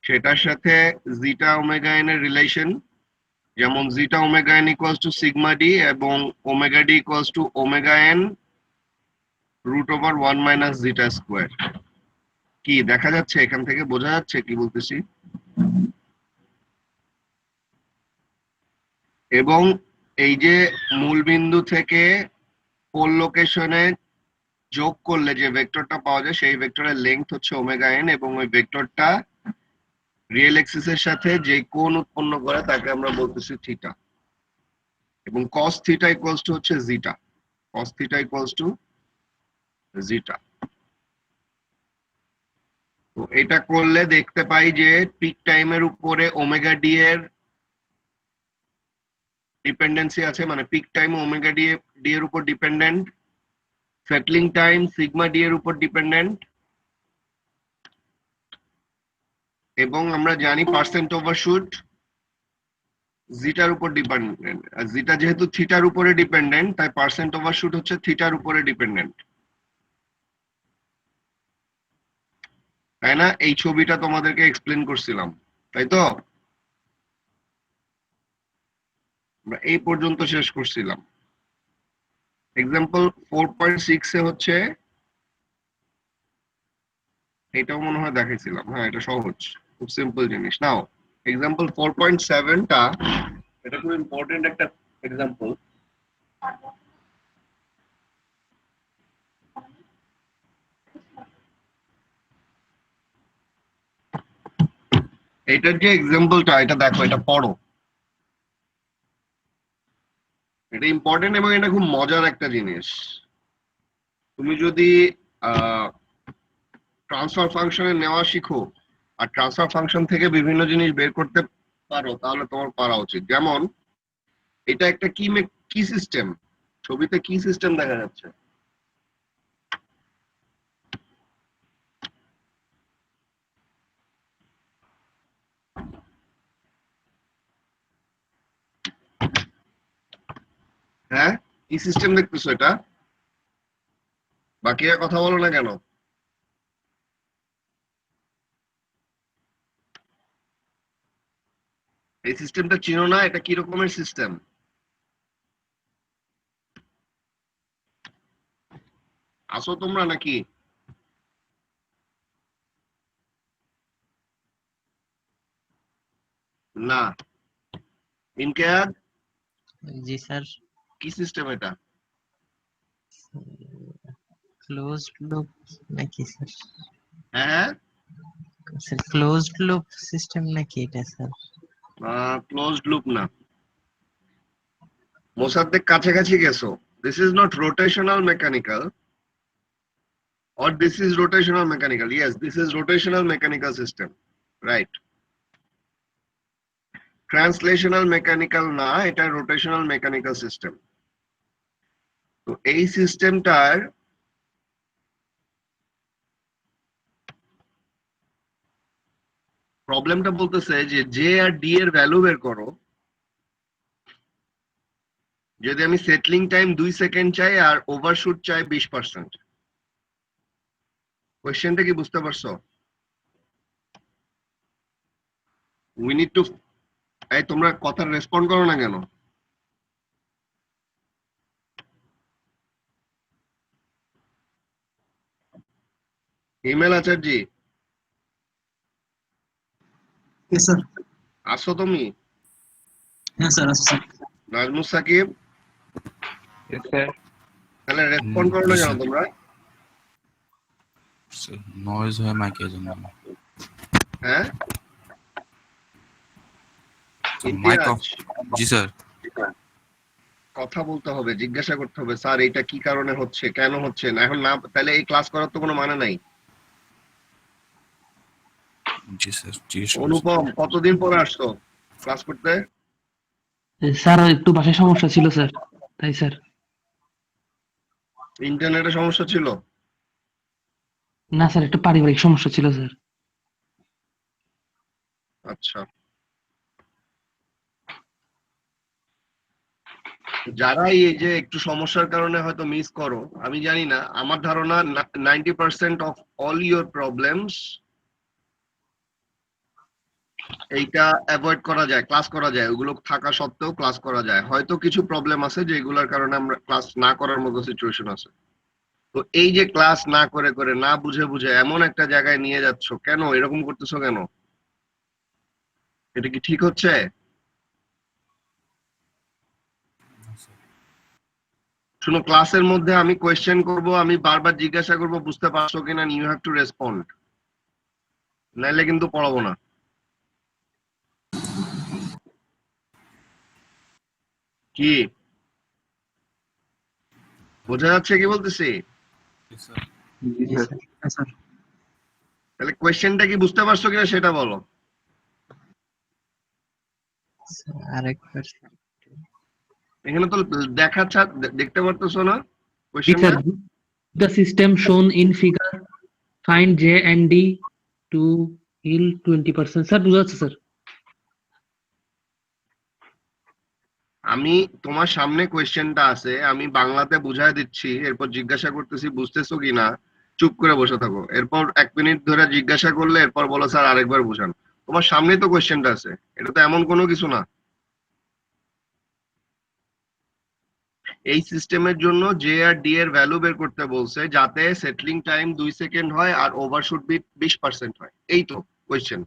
সেটার সাথে zeta omega n এর রিলেশন, যেমন zeta omega n equals to sigma d এবং omega d equals to omega n root over 1 minus zeta square. কি দেখা যাচ্ছে? এখান থেকে বোঝা যাচ্ছে কি বলতেছি? এবং এই যে মূলবিন্দু থেকে পোল লোকেশনে যোগ করলে যে ভেক্টরটা পাওয়া যায় সেই ভেক্টরের লেংথ হচ্ছে ওমেগা এন, এবং ওই ভেক্টরটা রিয়েল এক্সিসের সাথে যে কোণ উৎপন্ন করে তাকে আমরা বলতেছি থিটা, এবং cos থিটা ইকুয়ালস টু হচ্ছে zeta. cos theta equals to zeta. তো এটা করলে দেখতে পাই যে পিক টাইমের উপরে ওমেগা ডি এর ডিপেন্ডেন্সি আছে, মানে পিক টাইম ওমেগা ডি এর উপর dependent, settling time sigma D এর উপর ডিপেন্ডেন্ট, এবং আমরা জানি পার্সেন্ট ওভারশুট জিটার উপর ডিপেন্ডেন্ট। আর জিটা যেহেতু থিটার উপরে ডিপেন্ডেন্ট, তাই পার্সেন্ট ওভারশুট হচ্ছে থিটার উপরে ডিপেন্ডেন্ট, তাই না? এই ছবিটা তোমাদেরকে এক্সপ্লেন করছিলাম, তাই তো? আমরা এই পর্যন্ত শেষ করছিলাম। এক্সাম্পল 4.6 এ হচ্ছে, এটাও মনে হয় দেখাইছিলাম। হ্যাঁ, এটা সহজ, খুব সিম্পল জিনিস। নাও এক্সাম্পল 4.7 টা, এটা খুব ইম্পর্টেন্ট একটা এক্সাম্পল। এটার যে এক্সাম্পলটা, এটা দেখো, এটা পড়ো। এটা ইম্পর্টেন্ট এবং এটা খুব মজার একটা জিনিস। তুমি যদি ট্রান্সফার ফাংশনে নেওয়া শিখো আর ট্রান্সফার ফাংশন থেকে বিভিন্ন জিনিস বের করতে পারো, তাহলে তোমার পারা উচিত। যেমন এটা একটা কি সিস্টেম, ছবিতে কি সিস্টেম দেখা যাচ্ছে? হ্যাঁ, কি সিস্টেম দেখতেছো এটা? বাকিরা কথা বলো না কেন? এই সিস্টেমটা চিনো না? এটা কি রকমের সিস্টেম? আসো তোমরা নাকি? না। ইনকেয়াদ, জি স্যার। কি সিস্টেম এটা? ক্লোজড লুপ নাকি স্যার? হ্যাঁ, স্যার ক্লোজড লুপ সিস্টেম নাকি এটা স্যার? ক্লোজড লুপ না। মোসাদ্দেক কাছাকাছি গেছো। This is not rotational mechanical, or this is rotational mechanical. Yes, this is rotational mechanical system, right? Translational mechanical না, এটা rotational mechanical system। তো এই সিস্টেমটার প্রবলেমটা বলতেছে যে জে আর ডি এর ভ্যালু বের করো। যদি আমি সেটলিং টাইম 2 সেকেন্ড চাই আর ওভারশুট চাই 20%, কোশ্চেনটা কি বুঝতে পারছো? উই নিড টু, এই তোমরা কথা রেসপন্ড করো না কেন? Imel Acharya, Yes, sir. আসো তুমি? Yes, sir. Yes, sir. Nazmus Sakib, Yes, sir. তাহলে রেসপন্ড করো না Yes, কেন sir. তোমরা? নয়েজ হয় মাইকে জন্য। হ্যাঁ, মাইক অফ। ইমতিয়াজ, জি স্যার। কথা বলতে হবে, জিজ্ঞাসা করতে হবে, স্যার এটা কি কারণে হচ্ছে, কেন হচ্ছে না। এখন না, তাহলে এই ক্লাস করার তো কোনো মানে নাই। জি স্যার, জিজ্ঞেস করছি। অনুপম, কতদিন পরে আসছো ক্লাস করতে? স্যার একটু বাসায় সমস্যা ছিল স্যার, তাই স্যার। ইন্টারনেটে সমস্যা ছিল? না স্যার, একটু পারিবারিক সমস্যা ছিল স্যার। আচ্ছা, যারাই এই যে একটু সমস্যার কারণে হয়তো মিস করো, আমি জানি না, আমার ধারণা 90% অফ অল ইউর প্রবলেমস এইটা অ্যাভয়েড করা যায়, ক্লাস করা যায়, ওগুলো থাকা সত্ত্বেও ক্লাস করা যায়। হয়তো কিছু প্রবলেম আছে যেগুলোর কারণে আমরা ক্লাস না করার মতো সিচুয়েশন আছে। তো এই যে ক্লাস না করে করে, না বুঝে বুঝে এমন একটা জায়গায় নিয়ে যাচ্ছ, কেন এরকম করতেছো কেন? এটা কি ঠিক হচ্ছে? শুনো, ক্লাসের মধ্যে আমি কোয়েশ্চেন করব, আমি বারবার জিজ্ঞাসা করব বুঝতে পারছো কিনা, ইউ হ্যাভ টু রেসপন্ড, নাইলে কিন্তু পড়াবো না। কি বোঝা যাচ্ছে কি বলতেছি? Yes, sir. জি স্যার। Yes, sir. তাহলে কোয়েশ্চেনটা কি বুঝতে পারছো কিনা সেটা বলো। স্যার আরেকবার এখানে তো দেখাচ্ছে, দেখতে পারতেছো না Sir, কোয়েশ্চেনটা? the system shown in figure, find J and D to yield 20%. Sir, বুঝা যাচ্ছে স্যার? আমি তোমার সামনে কোয়েশ্চেনটা আছে, আমি বাংলাতে বুঝায় দিচ্ছি, এরপর জিজ্ঞাসা করতেছি বুঝতেছো কিনা, চুপ করে বসে থাকো। এরপর 1 মিনিট ধরে জিজ্ঞাসা করলে এরপর বলো স্যার আরেকবার বুঝান। তোমার সামনেই তো কোয়েশ্চেনটা আছে, এটা তো এমন কোনো কিছু না। এই সিস্টেমের জন্য জে আর ডি এর ভ্যালু বের করতে বলছে, যাতে সেটলিং টাইম 2 সেকেন্ড হয় আর ওভারশুট বিট 20% হয়। এই তো question.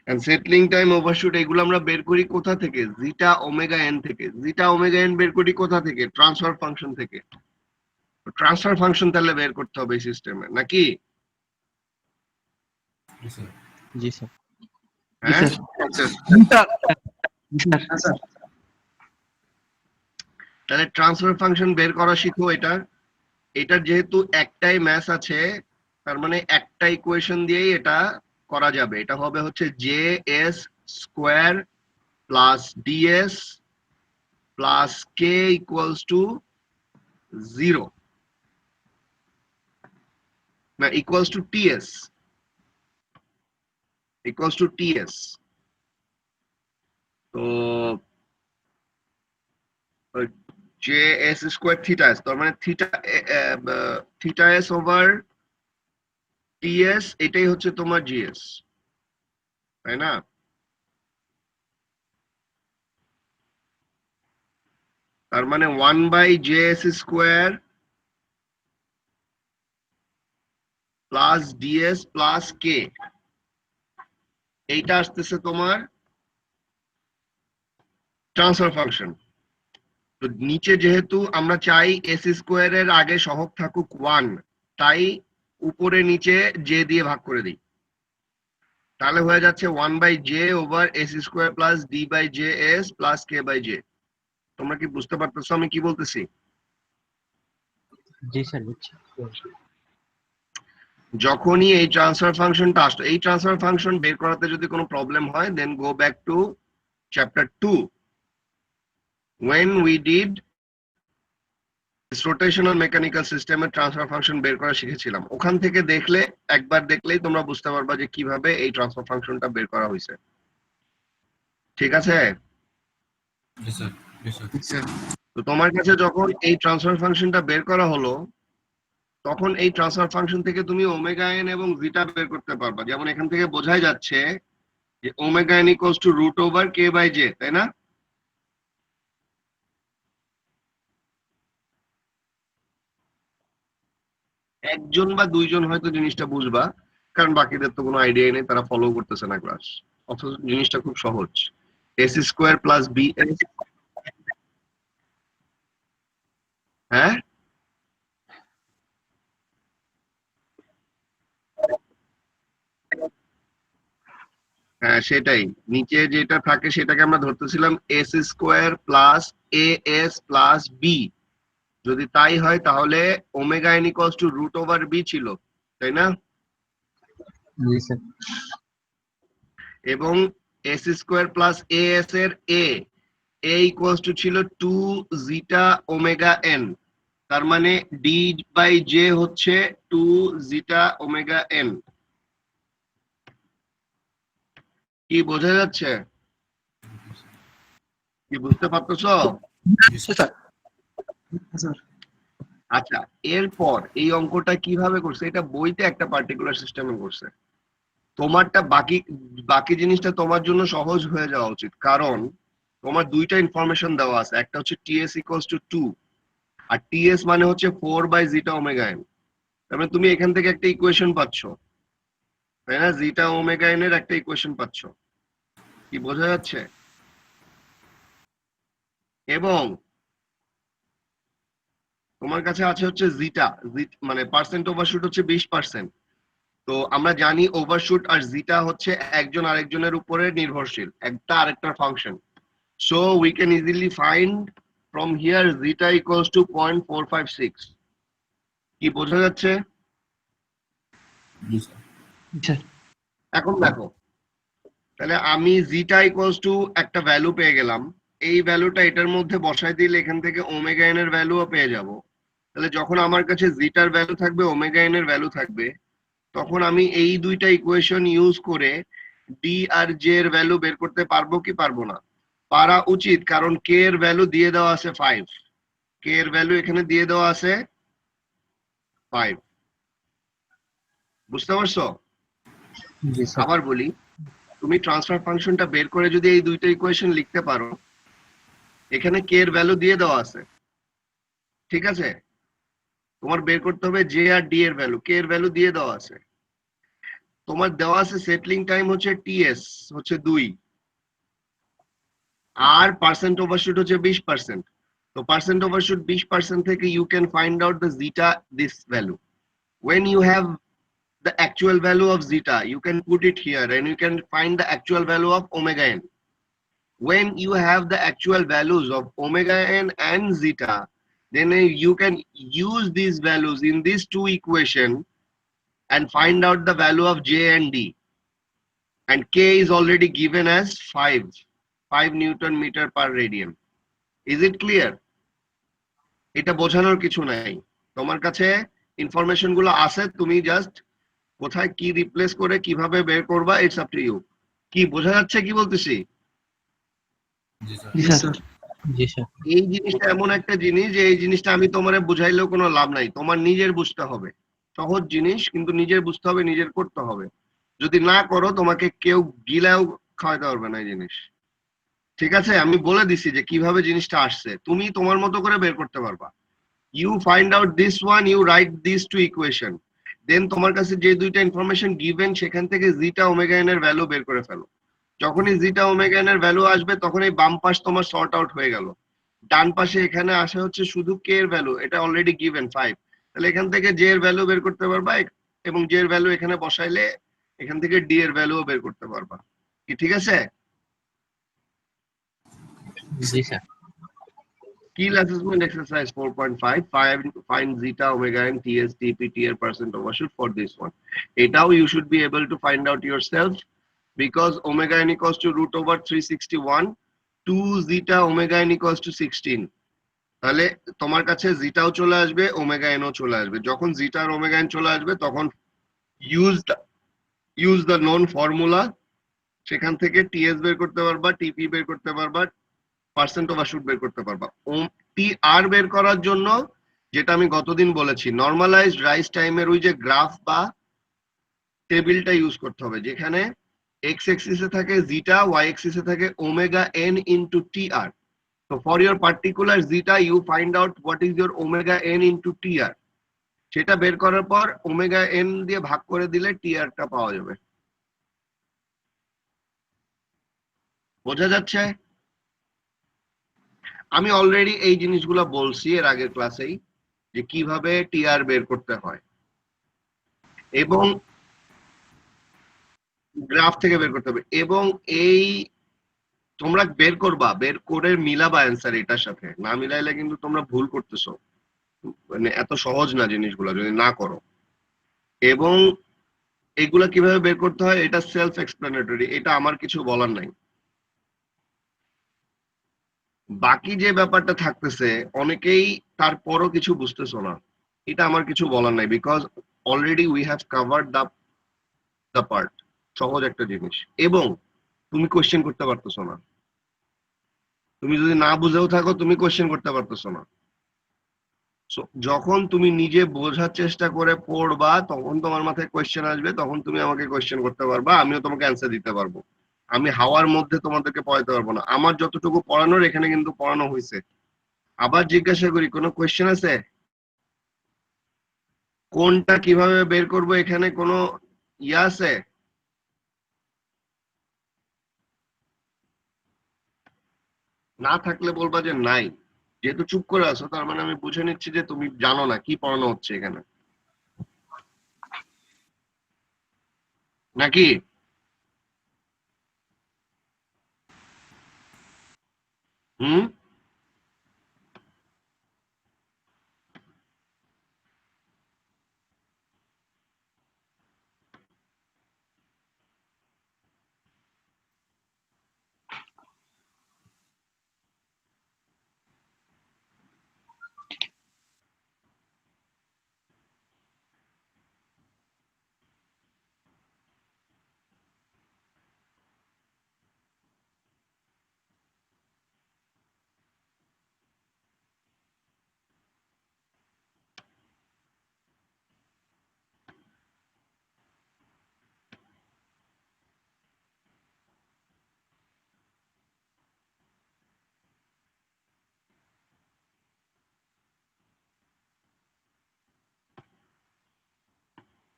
And settling time, overshoot এগুলো আমরা বের করি কোথা থেকে? জিটা ওমেগা এন থেকে। জিটা ওমেগা এন বের করি কোথা থেকে? ট্রান্সফার ফাংশন থেকে। ট্রান্সফার ফাংশন তাহলে বের করতে হবে এই সিস্টেমে, নাকি? Yes, sir. জি স্যার। হ্যাঁ, Sir. আচ্ছা। Sir. Yes, sir. তাহলে ট্রান্সফার ফাংশন বের করা শিখো। এটার যেহেতু একটাই ম্যাথ আছে, তার মানে একটা ইকুয়েশন দিয়েই এটা করা যাবে। এটা হবে হচ্ছে j s square plus d s plus k equals to 0, না equals to t s, equals to t s. তো j s square theta s, তার মানে থিটা এস ওভার টিএস, এটাই হচ্ছে তোমার জিএস, তাই না? তার মানে 1/js square plus d s plus k, এইটা আসতেছে তোমার ট্রান্সফার ফাংশন। তো নিচে যেহেতু আমরা চাই এস স্কোয়ারের আগে সহগ থাকুক 1, তাই উপরে নিচে জে দিয়ে ভাগ করে দিই। তাহলে হয়ে যাচ্ছে 1/j over S square plus d/js plus k/j। তোমরা কি বুঝতে পারতেছো আমি কি বলতেছি? জি স্যার বুঝছি। যখনই এই ট্রান্সফার ফাংশনটা আসতো, এই ট্রান্সফার ফাংশন বের করাতে যদি কোনো প্রবলেম হয়, then go back to chapter 2 when we did rotational mechanical সিস্টেমের ট্রান্সফার ফাংশন বের করা শিখেছিলাম। ওখান থেকে দেখলে, একবার দেখলেই তোমরা বুঝতে পারবা যে কিভাবে এই ট্রান্সফার ফাংশনটা বের করা হয়েছে। ঠিক আছে? Yes, sir. Yes, sir. তো তোমার কাছে যখন এই ট্রান্সফার ফাংশনটা বের করা হলো, তখন এই ট্রান্সফার ফাংশন থেকে তুমি ওমেগা এন এবং জিটা বের করতে পারবা। যেমন এখান থেকে বোঝাই যাচ্ছে যে omega n equals to root over K by J, তাই না? একজন বা দুইজন হয়তো জিনিসটা বুঝবা, কারণ বাকিদের তো কোনো আইডিয়াই নেই, তারা ফলো করতেছে না ক্লাস। অথচ জিনিসটা খুব সহজ। এস স্কোয়ার প্লাস বি, হ্যাঁ হ্যাঁ সেটাই। নিচে যেটা থাকে সেটাকে আমরা ধরতেছিলাম s square plus a s plus b. যদি তাই হয় তাহলে omega n equals to root over b ছিল, তাই না? জি স্যার। এবং s square plus a s এর এ ইকুয়ালস টু ছিল 2 জিটা ওমেগা এন। তার মানে ডি বাই জে হচ্ছে 2 জিটা ওমেগা এন। কি বোঝা যাচ্ছে? কি বুঝতে পারতেছো? Yes, sir. Yes, sir. আচ্ছা, এরপর এই অঙ্কটা কিভাবে করছে, এটা বইতে একটা পার্টিকুলার সিস্টেমে করছে। তোমারটা বাকি বাকি জিনিসটা তোমার জন্য সহজ হয়ে যাওয়া উচিত, কারণ তোমার দুইটা ইনফরমেশন দেওয়া আছে। একটা হচ্ছে টিএস ইকুয়ালস টু 2, আর টিএস মানে হচ্ছে 4/ζ-ω-n। তার মানে তুমি এখান থেকে একটা ইকুয়েশন পাচ্ছ, তাই না? ζ-ω-n এর একটা ইকুয়েশন পাচ্ছ, কি বোঝা যাচ্ছে? এবং তোমার কাছে আছে হচ্ছে জিটা, মানে পার্সেন্ট ওভারশুট হচ্ছে 20%। তো আমরা জানি ওভারশুট আর জিটা হচ্ছে একজন আরেকজনের উপরে নির্ভরশীল, একটা আরেকটার function. So we can easily find from here zeta equals to 0.456। কি বোঝা যাচ্ছে? জি স্যার। স্যার এখন দেখো, তাহলে আমি জিটা ইকুয়ালস টু একটা ভ্যালু পেয়ে গেলাম, এই ভ্যালুটা এটার মধ্যে বসাই দিলে এখান থেকে ওমেগা এন এর ভ্যালুও পেয়ে যাব। তাহলে যখন আমার কাছে জিটার ভ্যালু থাকবে, ওমেগা এন এর ভ্যালু থাকবে, তখন আমি এই দুইটা ইকুয়েশন ইউজ করে ডি আর জে এর ভ্যালু বের করতে পারবো কি পারবো না? পারা উচিত, কারণ কে এর ভ্যালু দিয়ে দেওয়া আছে 5। কে এর ভ্যালু এখানে দিয়ে দেওয়া আছে 5। বুঝতে পারছো? জি স্যার। আবার বলি, তুমি ট্রান্সফার ফাংশনটা বের করে যদি এই দুইটা ইকুয়েশন লিখতে পারো, এখানে কে এর ভ্যালু দিয়ে দেওয়া আছে, ঠিক আছে? তোমার বের করতে হবে জে আর ডি এর ভ্যালু, কে এর ভ্যালু দিয়ে দেওয়া আছে। তোমার দেওয়া আছে সেটলিং টাইম হচ্ছে টিএস হচ্ছে 2, আর পার্সেন্ট ওভারশুট হচ্ছে 20%। তো পার্সেন্ট ওভারশুট 20% থেকে you can find out the zeta this value. when you have the actual value of zeta, you can put it here and you can find the actual value of omega n. When you have the actual values of omega n and zeta, then you can use these values in these two equations and find out the value of j and d. And k is already given as 5 Newton meter per radian. Is it clear? এটা বোঝানোর কিছু নাই, তোমার কাছে information গুলো আছে, তুমি just কোথায় কি রিপ্লেস করে কিভাবে বের করবা, ইটস আপ টু ইউ। কি বোঝা যাচ্ছে কি বলতেছি? জি স্যার। জি স্যার। জি স্যার। এই জিনিসটা এমন একটা জিনিস যে এই জিনিসটা আমি তোমারে বুঝাইলেও কোনো লাভ নাই, তোমার নিজের বুঝতে হবে। সহজ জিনিস, কিন্তু নিজের বুঝতে হবে, নিজের করতে হবে। যদি না করো তোমাকে কেউ গিলাও খাওয়াতে পারবে না এই জিনিস, ঠিক আছে? আমি বলে দিছি যে কিভাবে জিনিসটা আসছে, তুমি তোমার মতো করে বের করতে পারবা। You find out this one, you write this two equation, then তোমার কাছে যে দুইটা ইনফরমেশন গিভেন সেখান থেকে জিটা ওমেগা এন এর ভ্যালু বের করে ফেলো। যখনই জিটা ওমেগা এন এর ভ্যালু আসবে তখন এই বাম পাশ তোমার সর্ট আউট হয়ে গেল। ডান পাশে এখানে আসা হচ্ছে শুধু কে এর ভ্যালু, এটা অলরেডি গিভেন 5। তাহলে এখান থেকে জে এর ভ্যালু বের করতে পারবা, এবং জে এর ভ্যালু এখানে বসাইলে এখান থেকে ডি এর ভ্যালুও বের করতে পারবা। কি ঠিক আছে? জি sir. Skill assessment exercise 4.5, find zeta, omega n, TS, TP, TR percent overshoot for this one. Eটাও you should be able to find out yourself, because omega n equals to root over 361, 2 zeta omega n equals to 16. তাহলে তোমার কাছে জিটাও চলে আসবে, omega NO চলে আসবে। যখন জিটা আর omega N চলে আসবে তখন use the known formula, সেখান থেকে টিএস বের করতে পারবা, টিপি বের করতে পারবা, পার্সেন্ট ওভারশুট বের করতে পারবা। টি আর বের করার জন্য যেটা আমি গতদিন বলেছি, নরমালাইজড রাইজ টাইমের ওই যে গ্রাফ বা টেবিলটা ইউজ করতে হবে, যেখানে এক্স এক্সিসে থাকে জিটা, ওয়াই এক্সিসে থাকে omega n into t r. তো for your particular zeta you find out what is your omega n into t r. সেটা বের করার পর ওমেগা এন দিয়ে ভাগ করে দিলে টি আরটা পাওয়া যাবে। বোঝা যাচ্ছে? আমি অলরেডি এই জিনিসগুলো বলছি এর আগের ক্লাসেই, যে কিভাবে টিআর বের করতে হয় এবং গ্রাফ থেকে বের করতে হবে, এবং এই তোমরা বের করবা, বের করে মিলাবা অ্যান্সার এটার সাথে, না মিলাইলে কিন্তু তোমরা ভুল করতেছো। মানে এত সহজ না জিনিসগুলো যদি না করো। এবং এগুলা কিভাবে বের করতে হয় এটা সেলফ এক্সপ্লেনেটরি, এটা আমার কিছু বলার নাই। বাকি যে ব্যাপারটা থাকতেছে অনেকেই তারপরও কিছু বুঝতেছো না, এটা আমার কিছু বলার নাই, because already we have covered the part. সহজ একটা জিনিস, এবং তুমি কোশ্চেন করতে পারতেছো না। তুমি যদি না বুঝেও থাকো তুমি কোশ্চেন করতে পারতেছো না। So, যখন তুমি নিজে বোঝার চেষ্টা করে পড়বা তখন তোমার মাথায় কোয়েশ্চেন আসবে, তখন তুমি আমাকে কোয়েশ্চেন করতে পারবা, আমিও তোমাকে অ্যান্সার দিতে পারবো। আমি হাওয়ার মধ্যে তোমাদেরকে পড়াতে পারবো না। আমার যতটুকু পড়ানোর এখানে কিন্তু পড়ানো হয়েছে। আবার জিজ্ঞাসা করি, কোনো কোয়েশ্চেন আছে? কোনটা কিভাবে বের করব এখানে কোনো ইয়ে আছে? না থাকলে বলবা যে নাই। যেহেতু চুপ করে আছো তার মানে আমি বুঝে নিচ্ছি যে তুমি জানো না কি পড়ানো হচ্ছে এখানে, নাকি? হুম।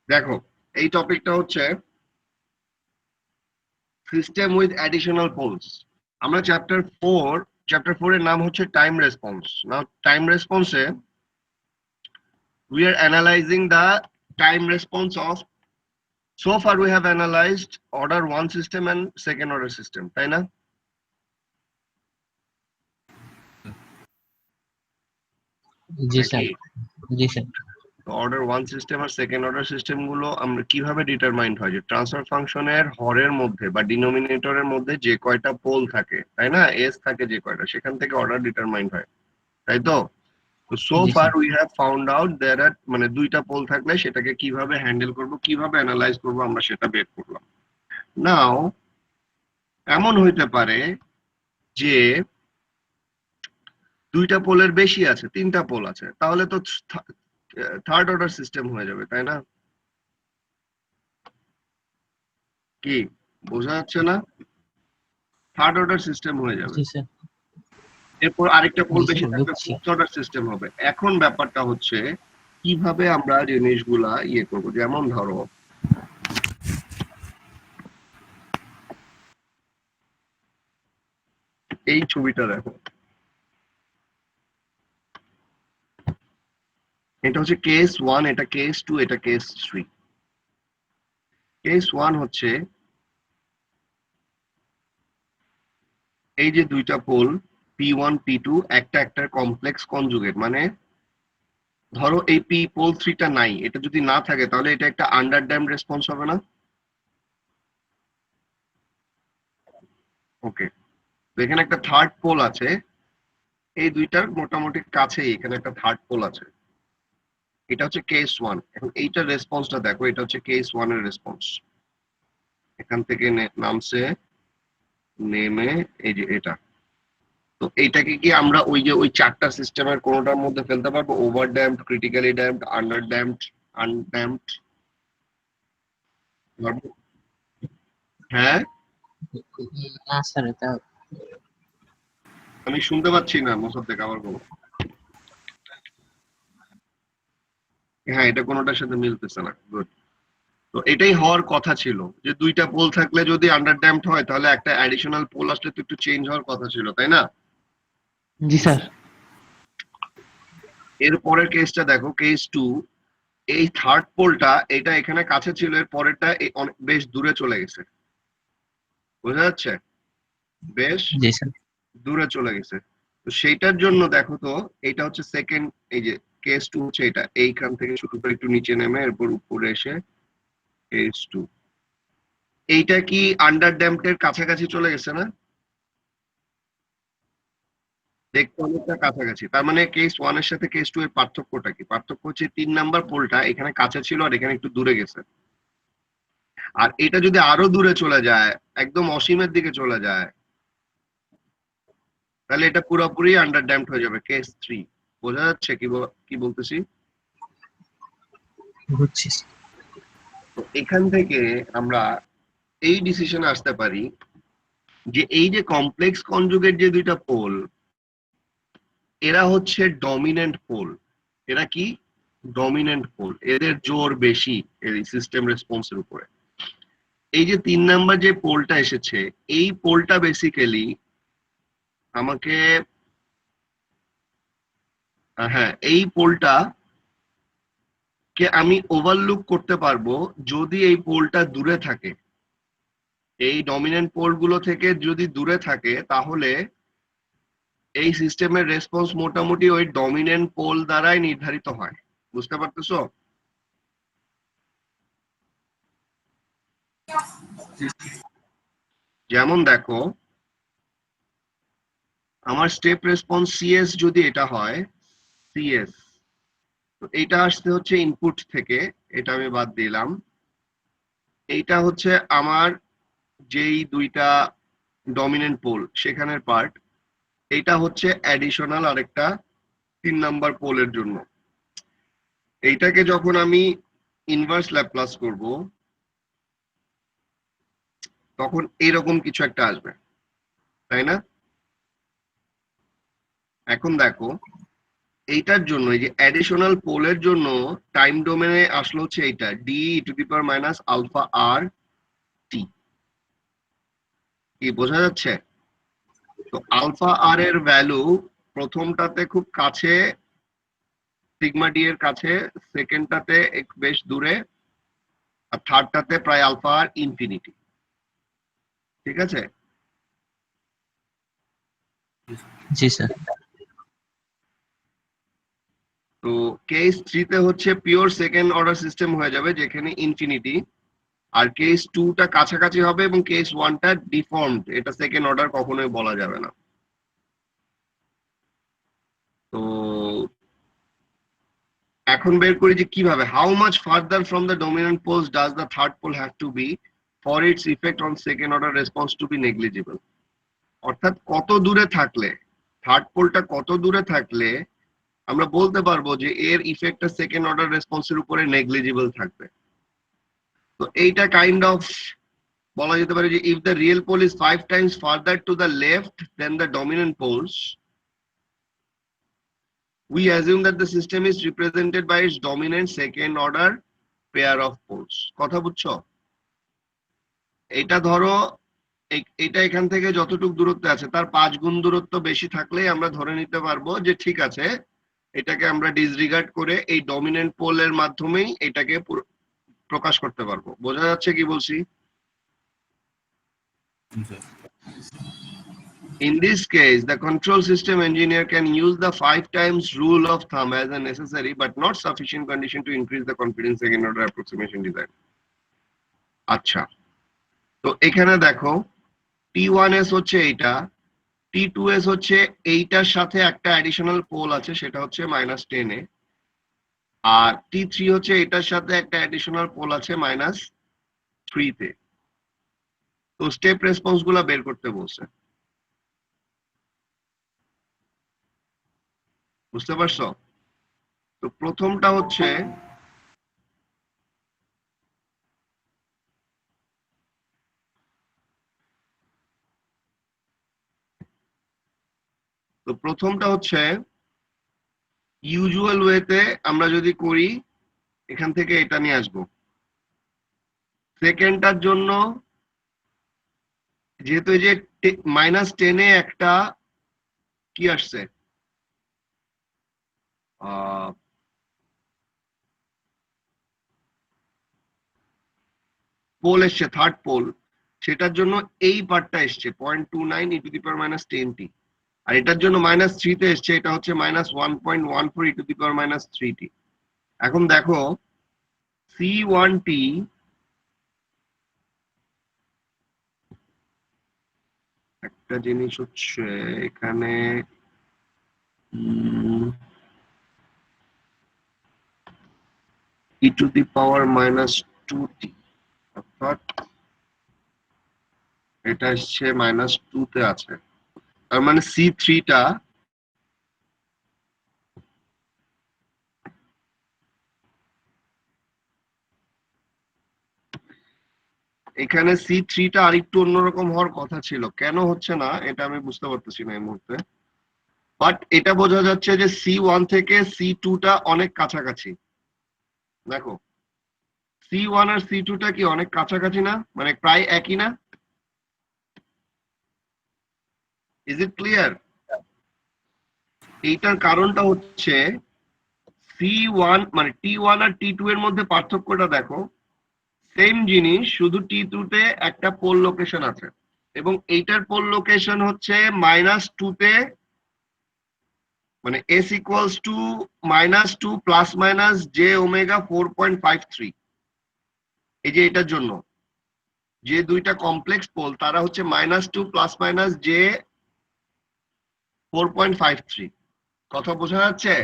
দেখো, এই টপিকটা হচ্ছে সিস্টেম উইথ অ্যাডিশনাল পোলস। আমরা চ্যাপ্টার 4 এর নাম হচ্ছে টাইম রেসপন্স। নাও টাইম রেসপন্সে we are analyzing the time response of, so far we have analyzed order 1 system and second order system, তাই না? জি স্যার, জি স্যার। অর্ডার 1 সিস্টেম আর second order system গুলো আমরা কিভাবে ডিটারমাইন্ড হয়, যে ট্রান্সফার ফাংশনের হরের মধ্যে বা ডিনোমিনেটরের মধ্যে যে কয়টা পোল থাকে, তাই না, এস থাকে যে কয়টা, সেখান থেকে অর্ডার ডিটারমাইন্ড হয়, তাই তো? সো জি far sir. We have found out there are, মানে দুইটা পোল থাকলে সেটাকে কিভাবে হ্যান্ডেল করব, কিভাবে অ্যানালাইজ করব, আমরা সেটা বের করলাম। নাও এমন হইতে পারে যে দুইটা পোলের বেশি আছে, তিনটা পোল আছে, তাহলে তো থার্ড অর্ডার সিস্টেম হয়ে যাবে, তাই না? কি বোঝা যাচ্ছে না? থার্ড অর্ডার সিস্টেম হয়ে যাবে। জি স্যার। এরপর আরেকটা পোল জি বেশি স্যার, থাকলে বুঝছি। ফোর্থ অর্ডার সিস্টেম হবে। এখন ব্যাপারটা হচ্ছে কিভাবে আমরা জিনিসগুলা ইয়ে করব। যেমন ধরো এই ছবিটা দেখো, এটা হচ্ছে কেস 1, এটা কেস 2, এটা কেস 3। কেস 1 হচ্ছে এই যে দুইটা পোল P1 P2 একটা একটার কমপ্লেক্স কনজুগেট, মানে ধরো এই পি পোল 3টা নাই, এটা যদি না থাকে তাহলে এটা একটা আন্ডার ড্যাম রেসপন্স হবে না? ওকে, তো এখানে একটা থার্ড পোল আছে, এই দুইটার মোটামুটি কাছেই এখানে একটা থার্ড পোল আছে, এটা হচ্ছে কেস 1। এখন এইটার রেসপন্সটা দেখো, এটা হচ্ছে কেস 1 এর রেসপন্স। এখান থেকে নামছে, নেমে এই যে এটা। তো এইটাকে কি আমরা ওই যে ওই চারটা সিস্টেমের কোনোটার মধ্যে ফেলতে পারবো? Over damped, critically damped, under damped, undamped? হ্যাঁ, না স্যার, এটা আমি শুনতে পাচ্ছি না মোসাদ্দেক, আবার বলো। হ্যাঁ, এটা কোনোটার সাথে মিলতেছে না। গুড। তো এটাই হওয়ার কথা ছিল, যে দুইটা পোল থাকলে যদি আন্ডার ড্যাম্পড হয় তাহলে একটা অ্যাডিশনাল পোল আসলে তো একটু চেঞ্জ হওয়ার কথা ছিল, তাই না? জি স্যার। এর পরের কেসটা দেখো, কেস 2। এই থার্ড পোলটা এটা এখানে কাছে ছিল, এর পরেরটা অনেক বেশ দূরে চলে গেছে, বোঝা যাচ্ছে? বেশ জি স্যার। দূরে চলে গেছে। তো সেইটার জন্য দেখো তো, এটা হচ্ছে সেকেন্ড, এই যে কেস 2 হচ্ছে এটা, এইখান থেকে শুরু করে একটু নিচে নেমে এরপর উপরে এসে কেস 2। এইটা কি আন্ডার ড্যাম্পড এর কাছাকাছি চলে গেছে না? দেখতে অনেকটা কাছাকাছি। তার মানে কেস 1 এর সাথে কেস 2 এর পার্থক্যটা কি? পার্থক্য হচ্ছে 3 নাম্বার পোলটা এখানে কাছে ছিল আর এখানে একটু দূরে গেছে। আর এটা যদি আরো দূরে চলে যায়, একদম অসীমের দিকে চলে যায়, তাহলে এটা পুরোপুরি আন্ডার ড্যাম্পড হয়ে যাবে, কেস 3। বোঝা যাচ্ছে কি বলতেছি? বুঝছি। তো এখান থেকে আমরা এই ডিসিশনে আসতে পারি যে এই যে কমপ্লেক্স কনজুগেট যে দুইটা পোল, এরা হচ্ছে ডমিনেন্ট পোল। এরা কি? Dominant pole. এদের জোর বেশি এই সিস্টেম রেসপন্সের উপরে। এই যে 3 নাম্বার যে পোলটা এসেছে, এই পোলটা বেসিক্যালি আমাকে হ্যাঁ, এই পোলটা কে আমি ওভারলুক করতে পারবো যদি এই পোলটা দূরে থাকে। এই ডমিনেন্ট পোল গুলো থেকে যদি দূরে থাকে তাহলে এই সিস্টেমের রেসপন্স মোটামুটি ওই ডমিনেন্ট পোল দ্বারাই নির্ধারিত হয়। বুঝতে পারতেছো? যেমন দেখো, আমার স্টেপ রেসপন্স সিএস যদি এটা হয়, সিএস, তো এটা আসতে হচ্ছে ইনপুট থেকে, এটা আমি বাদ দিলাম। এইটা হচ্ছে আমার যেই দুইটা ডমিনেন্ট পোল সেখানের পার্ট। এইটা হচ্ছে অ্যাডিশনাল আরেকটা 3 নাম্বার পোলের জন্য। এইটাকে যখন আমি ইনভার্স ল্যাপ্লাস করব তখন এইরকম কিছু একটা আসবে, তাই না? এখন দেখো, এইটার জন্য এই যে অ্যাডিশনাল পোলের জন্য টাইম ডোমেনে আসলো হচ্ছে এইটা d to the power minus alpha r t. কি বোঝা যাচ্ছে? তো আলফা আর এর ভ্যালু প্রথমটাতে খুব কাছে, সিগমা ডি এর কাছে, সেকেন্ডটাতে একটু বেশ দূরে, আর থার্ডটাতে প্রায় আলফা আর ইনফিনিটি। ঠিক আছে? জি স্যার। তো কেস 3 তে হচ্ছে পিওর সেকেন্ড অর্ডার সিস্টেম হয়ে যাবে যেখানে ইনফিনিটি, আর কেস 2 টা কাছাকাছি হবে এবং কেস 1 টা ডিফর্মড, এটা সেকেন্ড অর্ডার কখনোই বলা যাবে না। তো এখন বের করি যে কিভাবে, how much further from the dominant poles does the third pole have to be for its effect on second order response to be negligible. অর্থাৎ কত দূরে থাকলে, থার্ড পোলটা কত দূরে থাকলে আমরা বলতে পারবো যে এর ইফেক্টটা সেকেন্ড অর্ডার রেসপন্সের উপরে নেগলিজিবল থাকবে। তো এইটা কাইন্ড অফ বলা যেতে পারে যে if the real pole is 5 times further to the left than the dominant poles, we assume that the system is represented by its dominant second order pair of poles. কথা বুঝছো? এটা ধরো এটা এখান থেকে যতটুকু দূরত্বে আছে তার 5 গুণ দূরত্ব বেশি থাকলেই আমরা ধরে নিতে পারবো যে ঠিক আছে, এটাকে আমরা ডিসরিগার্ড করে এই ডমিনেন্ট পোলের মাধ্যমেই এটাকে প্রকাশ করতে পারবো। বোঝা যাচ্ছে কি বলছি? জি sir. In this case, the control system engineer can use the 5 times rule of thumb as a necessary but not sufficient condition to increase the confidence second order approximation design. আচ্ছা, তো এখানে দেখো T1s হচ্ছে এইটা, T2s হচ্ছে এইটার সাথে একটা অ্যাডিশনাল পোল আছে সেটা হচ্ছে -10 এ, আর T3 হচ্ছে এটার সাথে একটা অ্যাডিশনাল পোল আছে -3 তে। তো স্টেপ রেসপন্স গুলা বের করতে বলছে। বুঝতে পারছো? তো প্রথমটা হচ্ছে ইউজুয়াল ওয়েতে আমরা যদি করি এখান থেকে এটা নিয়ে আসবো। সেকেন্ডটার জন্য যেহেতু এই যে -10 এ একটা কি আসছে, পোল এসছে, থার্ড পোল, সেটার জন্য এই পার্টটা এসছে 0.29 ই টু দি পাওয়ার -10t, আর এটার জন্য -3 তে এসছে, এটা হচ্ছে -1.14 ই টু দি পাওয়ার -3t। এখন দেখো C1t একটা জিনিস হচ্ছে এখানে ই টু দি পাওয়ার -2t, অর্থাৎ এটা এসছে -2 তে আছে, তার মানে C3 টা এখানে C3টা আরেকটু অন্যরকম হওয়ার কথা ছিল, কেন হচ্ছে না এটা আমি বুঝতে পারতেছি না এই মুহূর্তে। বাট এটা বোঝা যাচ্ছে যে C1 থেকে C2টা অনেক কাছাকাছি। দেখো C1 আর C2টা কি অনেক কাছাকাছি না, মানে প্রায় একই না? Is it clear? এইটার কারণটা হচ্ছে C1 মানে T1 আর T2 এর মধ্যে পার্থক্যটা দেখো, সেম জিনিস, শুধু T2 তে একটা পোল লোকেশন আছে এবং এইটার পোল লোকেশন হচ্ছে -2 তে, মানে s equals to -2 plus minus j omega 4.53। এই যে এটার জন্য যে দুইটা কমপ্লেক্স পোল তারা হচ্ছে -2 প্লাস মাইনাস j 4.53। কথা বোঝা যাচ্ছে?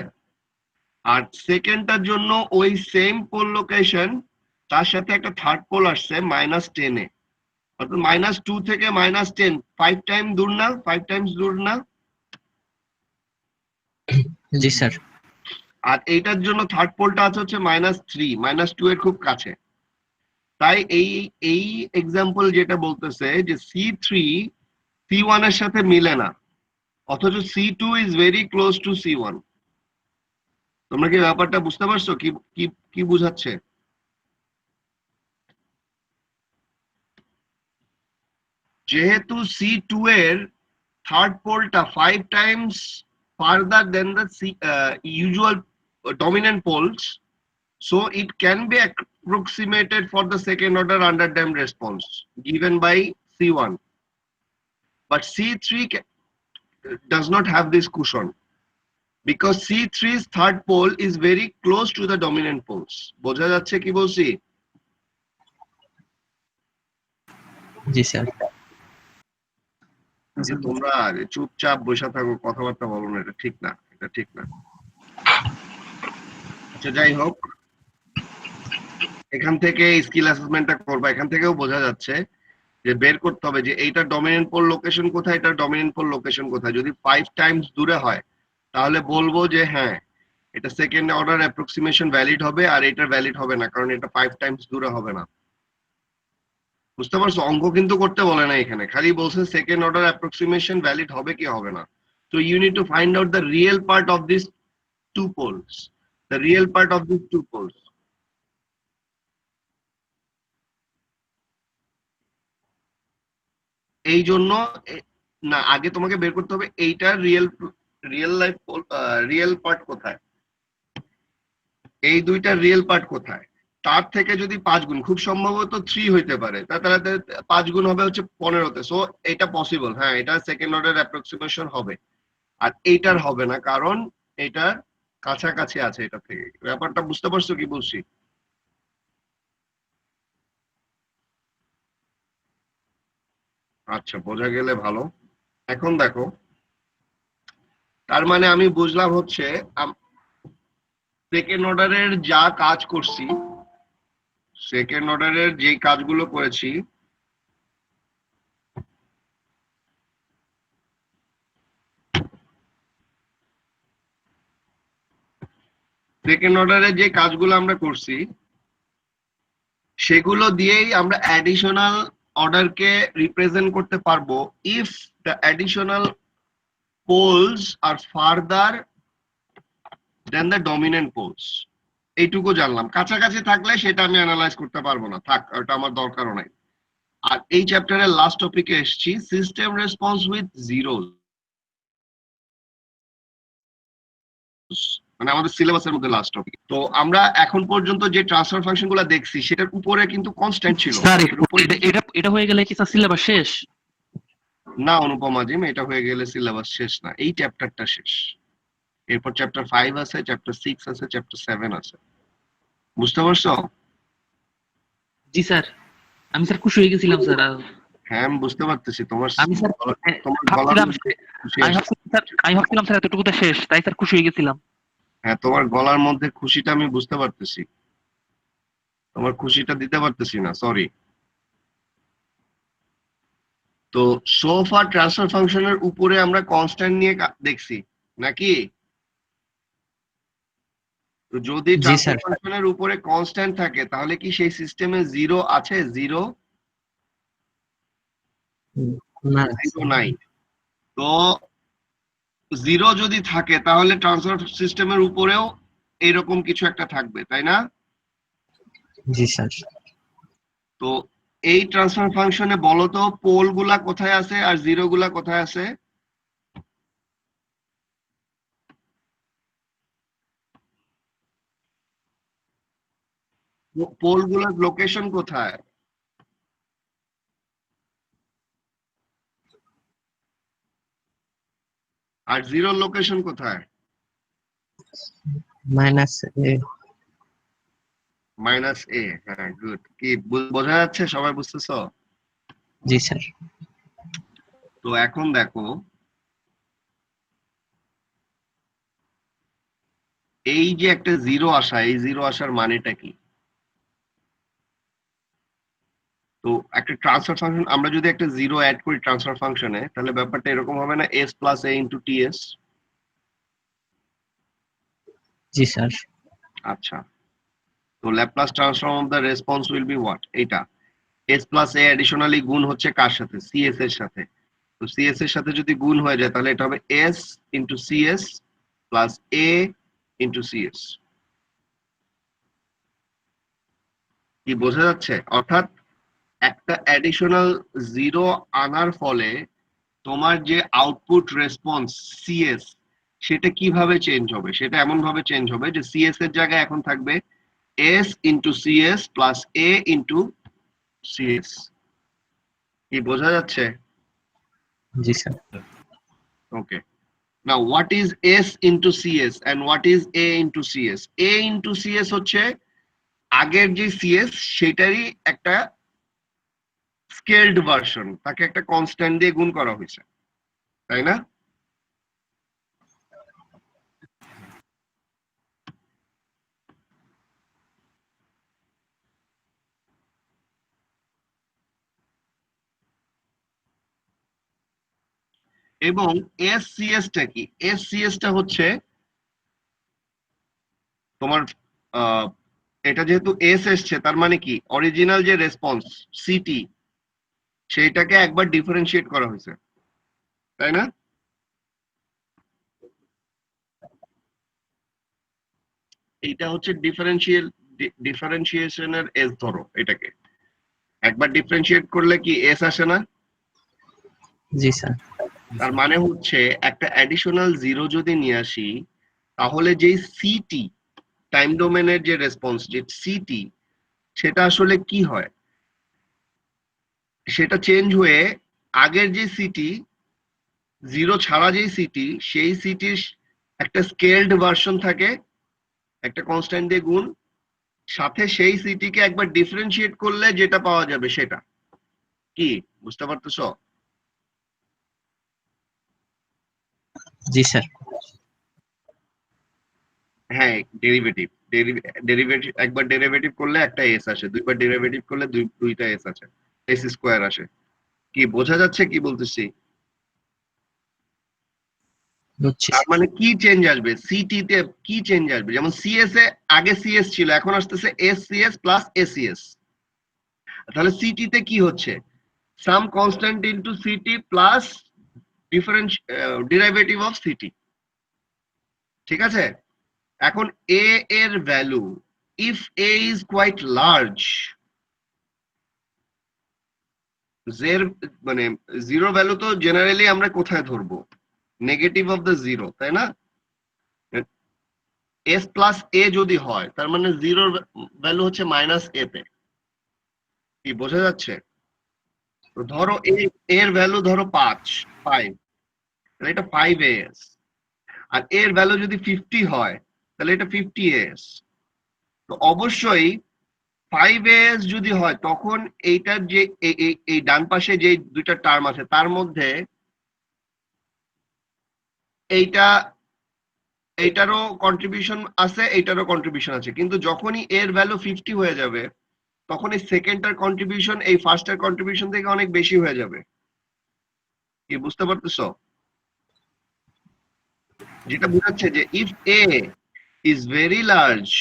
আর সেকেন্ডটার জন্য ওই সেম পোল লোকেশন, তার সাথে একটা থার্ড পোল আসছে -10 এ, অর্থাৎ -2 থেকে -10 5 টাইম দূর না, 5 টাইমস দূর না? জি স্যার। আর এইটার জন্য থার্ড পোলটা আছে হচ্ছে -3, -2 এর খুব কাছে। তাই এই এক্সাম্পল যেটা বলতেছে যে C3 C1 এর সাথে মিলে না, অথচ C2 is very close two C1। তোমরা কি ব্যাপারটা বুঝতে পারছো? কি কি কি বুঝাচ্ছে? যেহেতু C2 এর থার্ড পোলটা 5 times farther than the usual dominant poles, so it can be approximated for the second order underdamped response given by C1. But C3 does not have this cushion because C3's third pole is very close to the dominant poles. বোঝা যাচ্ছে কি বলছি? জি sir. যে তোমরা চুপচাপ বসে থাকো, কথাবার্তা বলো না, এটা ঠিক না, এটা ঠিক না। আচ্ছা যাই হোক, এখান থেকে স্কিল অ্যাসেসমেন্টটা করবা, এখান থেকেও বোঝা যাচ্ছে যে বের করতে হবে যে এইটা ডমিনেন্ট পোল লোকেশন কোথায়, এটা ডমিনেন্ট পোল লোকেশন কোথায়। যদি 5 টাইমস দূরে হয় তাহলে বলবো যে হ্যাঁ এটা সেকেন্ড অর্ডার অ্যাপ্রক্সিমেশন ভ্যালিড হবে, আর এটা ভ্যালিড হবে না কারণ এটা 5 টাইমস দূরে হবে না। বুঝতে পারছো? অঙ্ক কিন্তু করতে বলে না এখানে, খালি বলছে সেকেন্ড অর্ডার অ্যাপ্রক্সিমেশন ভ্যালিড হবে কি হবে না। So you need to find out the real part of these two poles, the real part of these two poles. এই জন্য না, আগে তোমাকে বের করতে হবে এইটার রিয়েল পার্ট কোথায়, এই দুইটার রিয়েল পার্ট কোথায়। তার থেকে যদি 5 গুণ, খুব সম্ভবত 3 হইতে পারে, তাহলে 5 গুণ হবে হচ্ছে 15তে। সো এটা পসিবল, হ্যাঁ এটা সেকেন্ড অর্ডার অ্যাপ্রক্সিমেশন হবে। আর এইটার হবে না কারণ এটার কাছাকাছি আছে এটা থেকে। ব্যাপারটা বুঝতে পারছো কি বলছি? আচ্ছা বোঝা গেলে ভালো। এখন দেখো, তার মানে আমি বুঝলাম হচ্ছে সেকেন্ড অর্ডারের যা কাজ করছি, সেকেন্ড অর্ডারের যে কাজগুলো করেছি সেকেন্ড অর্ডারের যে কাজগুলো আমরা করছি সেগুলো দিয়েই আমরা অ্যাডিশনাল অর্ডারকে রিপ্রেজেন্ট করতে পারবো if the additional poles are further than the dominant poles. এইটুকু জানলাম, কাছাকাছি থাকলে সেটা আমি অ্যানালাইজ করতে পারবো না, থাক ওটা আমার দরকারও নাই। আর এই চ্যাপ্টারের লাস্ট টপিকে এসেছি, সিস্টেম রেসপন্স উইথ জিরোস, মানে আমাদের সিলেবাসের মধ্যে লাস্ট টপিক। তো আমরা এখন পর্যন্ত যে ট্রান্সফার ফাংশন গুলো দেখছি সেটার উপরে কিন্তু কনস্ট্যান্ট ছিল। স্যার এটা হয়ে গেলে কি স্যার সিলেবাস শেষ? না অনুপম আজিম, এটা হয়ে গেলে সিলেবাস শেষ না, এই চ্যাপ্টারটা শেষ। এরপর চ্যাপ্টার 5 আছে, চ্যাপ্টার 6 আছে, চ্যাপ্টার 7 আছে। বুঝতে পারছো? জি স্যার। আমি স্যার খুশি হয়ে গেছিলাম স্যার। হ্যাঁ আমি বুঝতে পারতেছি, তোমার আমি স্যার তোমার গলার ভাবছিলাম মধ্যে খুশি আমি আসছে। ভাবছিলাম স্যার এতটুকুতে শেষ, তাই স্যার খুশি হয়ে গেছিলাম। হ্যাঁ তোমার গলার মধ্যে খুশিটা আমি বুঝতে পারতেছি, তোমার খুশিটা দিতে পারতেছি না, সরি। তো সোফা ট্রান্সফার ফাংশনের উপরে আমরা কনস্ট্যান্ট নিয়ে দেখছি নাকি? তো যদি জি ট্রান্সফার স্যার। ফাংশনের উপরে কনস্ট্যান্ট থাকে তাহলে কি সেই সিস্টেমে জিরো আছে? জিরো না জিরো নাই। তো জিরো যদি থাকে তাহলে ট্রান্সফার সিস্টেমের উপরেও এরকম কিছু একটা থাকবে, তাই না? জি স্যার। তো এই ট্রান্সফার ফাংশনে বলো তো পোল গুলা কোথায় আছে আর জিরো গুলা কোথায় আছে? পোল গুলার লোকেশন কোথায়? আর জিরো লোকেশন কোথায়? মাইনাস মাইনাস এ। হ্যাঁ, গুড। কি বোঝা যাচ্ছে? সবাই বুঝতেছো? জি স্যার। তো এখন দেখো, এই যে একটা জিরো আসা, এই জিরো আসার মানেটা কি? তো একটা ট্রান্সফার ফাংশন, আমরা যদি একটা জিরো অ্যাড করি ট্রান্সফার ফাংশনে, তাহলে ব্যাপারটা এরকম হবে না, S plus a into T S? G sir. আচ্ছা, তো Laplace transform of the response will be what? এটা এস প্লাস এ অ্যাডিশনালি গুণ হচ্ছে কার সাথে? সিএস এর সাথে। তো সিএস এর সাথে যদি গুণ হয়ে যায় তাহলে এটা হবে S into c s plus a into c s. কি বোঝা যাচ্ছে? অর্থাৎ একটা অ্যাডিশনাল জিরো আনার ফলে তোমার যে আউটপুট রেসপন্স সিএস, সেটা কিভাবে চেঞ্জ হবে? সেটা এমন ভাবে চেঞ্জ হবে যে সিএস এর জায়গায় এখন থাকবে s into c s plus a into c s. কি বোঝা যাচ্ছে? জি sir. Okay, now what is s into c s and what is a into c s? A into c s হচ্ছে আগের যে সিএস সেটারই একটা স্কেলড ভার্সন, তাকে একটা কনস্ট্যান্ট দিয়ে গুণ করা হয়েছে, তাই না? এবং এসসিএস টা কি? এসসিএস টা হচ্ছে তোমার এটা যেহেতু এস এসছে তার মানে কি অরিজিনাল যে রেসপন্স সিটি সেইটাকে একবার ডিফারেন্সিয়েট করা হয়েছে, তাই না? এইটা হচ্ছে ডিফারেন্সিয়েশনের এস, ধরো এটাকে একবার ডিফারেন্সিয়েট করলে কি এস আসে না? জি স্যার। তার মানে হচ্ছে একটা অ্যাডিশনাল জিরো যদি নিয়ে আসি তাহলে যেই সিটি টাইম ডোমেনের যে রেসপন্স, যে সিটি, সেটা আসলে কি হয়? সেটা চেঞ্জ হয়ে আগের যে সিটি, জিরো ছাড়া যেই সিটি, সেই সিটির একটা স্কেলড ভার্সন থাকে, একটা কনস্ট্যান্ট দিয়ে গুণ, সাথে সেই সিটিকে একবার ডিফারেন্সিয়েট করলে যেটা পাওয়া যাবে সেটা কি? বুঝতে পারতেছো? জি স্যার। হ্যাঁ, ডেরিভেটিভ। ডেরিভেটিভ একবার ডেরিভেটিভ করলে একটা এস আসে, দুইবার ডেরিভেটিভ করলে দুইটা এস আসে, এস স্কোয়ার আসে। কি বোঝা যাচ্ছে কি বলতেছি? বুঝছি তার স্যার। মানে কি চেঞ্জ আসবে সিটি তে? কি চেঞ্জ আসবে? যেমন সিএস এ আগে সিএস ছিল, এখন আসতেছে এস সিএস প্লাস এসিএস। তাহলে সিটি তে কি হচ্ছে? Some constant into c t plus difference derivative of c t. ঠিক আছে? এখন এ এর ভ্যালু, if a is quite large, জের মানে জিরো ভ্যালু তো জেনারেলি আমরা কোথায় ধরবো? নেগেটিভ অফ দ্য জিরো, তাই না? এস প্লাস এ যদি হয় তার মানে জিরোর ভ্যালু হচ্ছে মাইনাস এ তে। কি বোঝা যাচ্ছে? তো ধরো এর ভ্যালু ধরো 5, তাহলে এটা 5 as। আর এর ভ্যালু যদি 50 হয় তাহলে এটা 50 as। তো অবশ্যই 5 as যদি হয় তখন এইটার যে এই ডান পাশে যে দুইটা টার্ম আছে তার মধ্যে এইটা, এইটারও কন্ট্রিবিউশন আছে, এইটারও কন্ট্রিবিউশন আছে, কিন্তু যখনই এর ভ্যালু 50 হয়ে যাবে তখন এই সেকেন্ডটার কন্ট্রিবিউশন এই ফার্স্টের কন্ট্রিবিউশন থেকে অনেক বেশি হয়ে যাবে। কি বুঝতে পারতেছো? যেটা বোঝাচ্ছে যে if A is very large,